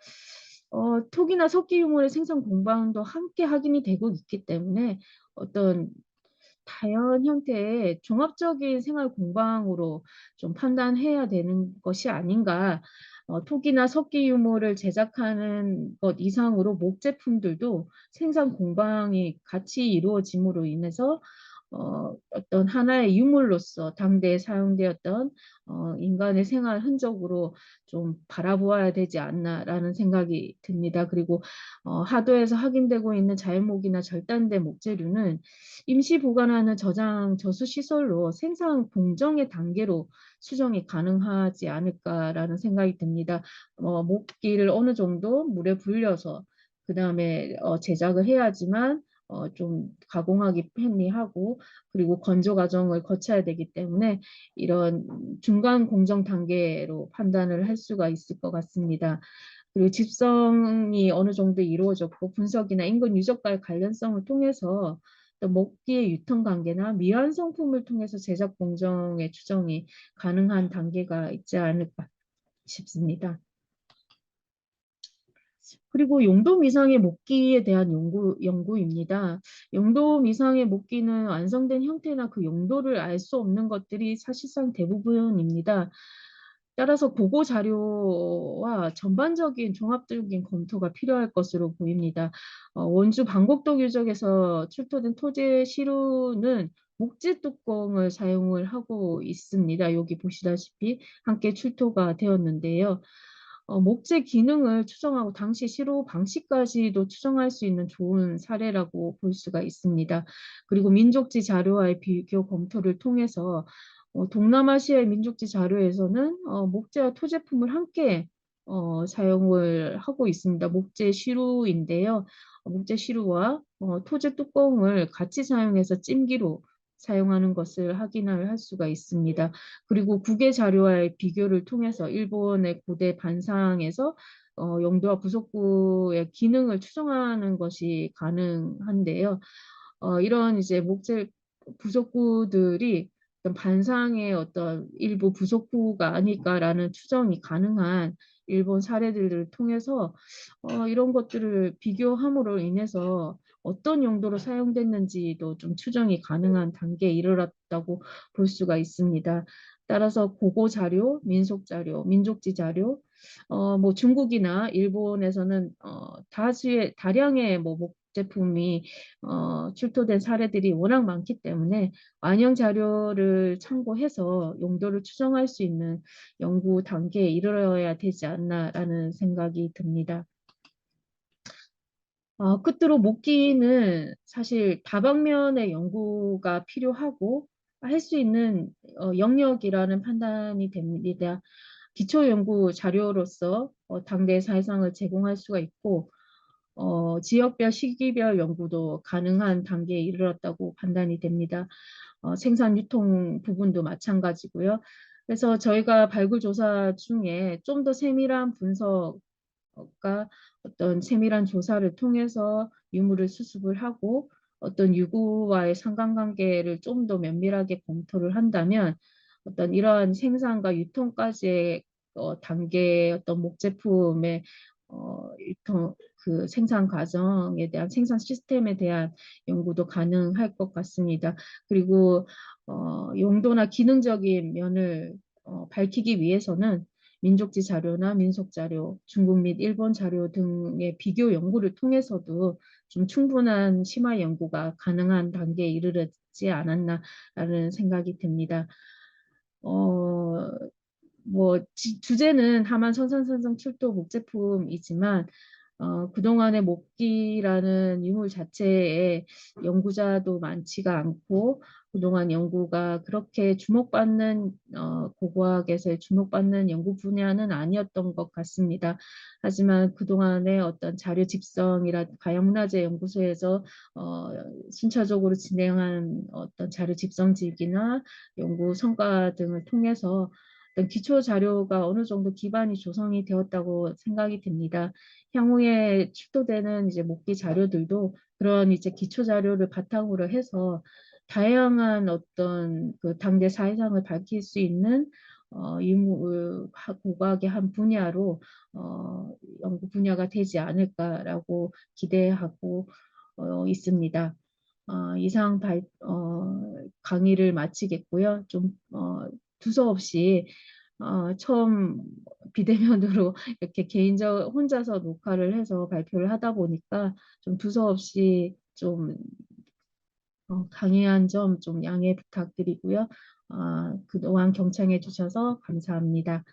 톡이나 석기 유물의 생산 공방도 함께 확인이 되고 있기 때문에 어떤 다양한 형태의 종합적인 생활 공방으로 좀 판단해야 되는 것이 아닌가. 톡이나 석기 유물을 제작하는 것 이상으로 목 제품들도 생산 공방이 같이 이루어짐으로 인해서 어떤 하나의 유물로서 당대에 사용되었던 인간의 생활 흔적으로 좀 바라보아야 되지 않나라는 생각이 듭니다. 그리고 하도에서 확인되고 있는 자연목이나 절단된 목재류는 임시 보관하는 저장 저수 시설로 생산 공정의 단계로 수정이 가능하지 않을까라는 생각이 듭니다. 목기를 어느 정도 물에 불려서 그 다음에 제작을 해야지만 좀 가공하기 편리하고 그리고 건조 과정을 거쳐야 되기 때문에 이런 중간 공정 단계로 판단을 할 수가 있을 것 같습니다. 그리고 집성이 어느 정도 이루어졌고 분석이나 인근 유적과의 관련성을 통해서 또 목기의 유통 관계나 미완 성품을 통해서 제작 공정의 추정이 가능한 단계가 있지 않을까 싶습니다. 그리고 용도 미상의 목기에 대한 연구입니다. 용도 미상의 목기는 완성된 형태나 그 용도를 알 수 없는 것들이 사실상 대부분입니다. 따라서 보고 자료와 전반적인 종합적인 검토가 필요할 것으로 보입니다. 원주 방곡동 유적에서 출토된 토제 시루는 목재 뚜껑을 사용을 하고 있습니다. 여기 보시다시피 함께 출토가 되었는데요. 목재 기능을 추정하고 당시 시로 방식까지도 추정할 수 있는 좋은 사례라고 볼 수가 있습니다. 그리고 민족지 자료와의 비교 검토를 통해서 동남아시아의 민족지 자료에서는 목재와 토제품을 함께 사용을 하고 있습니다. 목재 시루인데요. 목재 시루와 토제 뚜껑을 같이 사용해서 찜기로 사용하는 것을 확인을 할 수가 있습니다. 그리고 국외 자료와의 비교를 통해서 일본의 고대 반상에서 용도와 부속구의 기능을 추정하는 것이 가능한데요. 이런 이제 목재 부속구들이 어떤 반상의 어떤 일부 부속구가 아닐까라는 추정이 가능한 일본 사례들을 통해서 이런 것들을 비교함으로 인해서 어떤 용도로 사용됐는지도 좀 추정이 가능한 단계에 이르렀다고 볼 수가 있습니다. 따라서 고고 자료, 민속 자료, 민족지 자료, 뭐 중국이나 일본에서는 다량의 뭐 목제품이 출토된 사례들이 워낙 많기 때문에 완형 자료를 참고해서 용도를 추정할 수 있는 연구 단계에 이르러야 되지 않나라는 생각이 듭니다. 끝으로 목기는 사실 다방면의 연구가 필요하고 할 수 있는 영역이라는 판단이 됩니다. 기초 연구 자료로서 당대 사회상을 제공할 수가 있고 지역별 시기별 연구도 가능한 단계에 이르렀다고 판단이 됩니다. 생산 유통 부분도 마찬가지고요. 그래서 저희가 발굴 조사 중에 좀 더 세밀한 분석과 어떤 세밀한 조사를 통해서 유물을 수습을 하고 어떤 유구와의 상관관계를 좀 더 면밀하게 검토를 한다면 어떤 이러한 생산과 유통까지의 단계의 어떤 목제품의 유통 그 생산 과정에 대한 생산 시스템에 대한 연구도 가능할 것 같습니다. 그리고 용도나 기능적인 면을 밝히기 위해서는 민족지 자료나 민속 자료, 중국 및 일본 자료 등의 비교 연구를 통해서도 좀 충분한 심화 연구가 가능한 단계에 이르렀지 않았나라는 생각이 듭니다. 어, 뭐 주제는 하만 선산산성 출도 목제품이지만 그동안의 목기라는 유물 자체에 연구자도 많지가 않고 그동안 연구가 그렇게 주목받는 고고학에서의 주목받는 연구 분야는 아니었던 것 같습니다. 하지만 그동안의 어떤 자료 집성이라 가야문화재 연구소에서 어, 순차적으로 진행한 어떤 자료 집성직이나 연구 성과 등을 통해서 어떤 기초 자료가 어느 정도 기반이 조성이 되었다고 생각이 됩니다. 향후에 출토되는 이제 목기 자료들도 그런 이제 기초 자료를 바탕으로 해서 다양한 어떤 그 당대 사회상을 밝힐 수 있는 유물 고고학의 한 분야로 연구 분야가 되지 않을까라고 기대하고 있습니다. 이상 강의를 마치겠고요. 좀 두서없이 처음 비대면으로 이렇게 혼자서 녹화를 해서 발표를 하다 보니까 좀 두서없이 좀 강의한 점 좀 양해 부탁드리고요. 그동안 경청해 주셔서 감사합니다.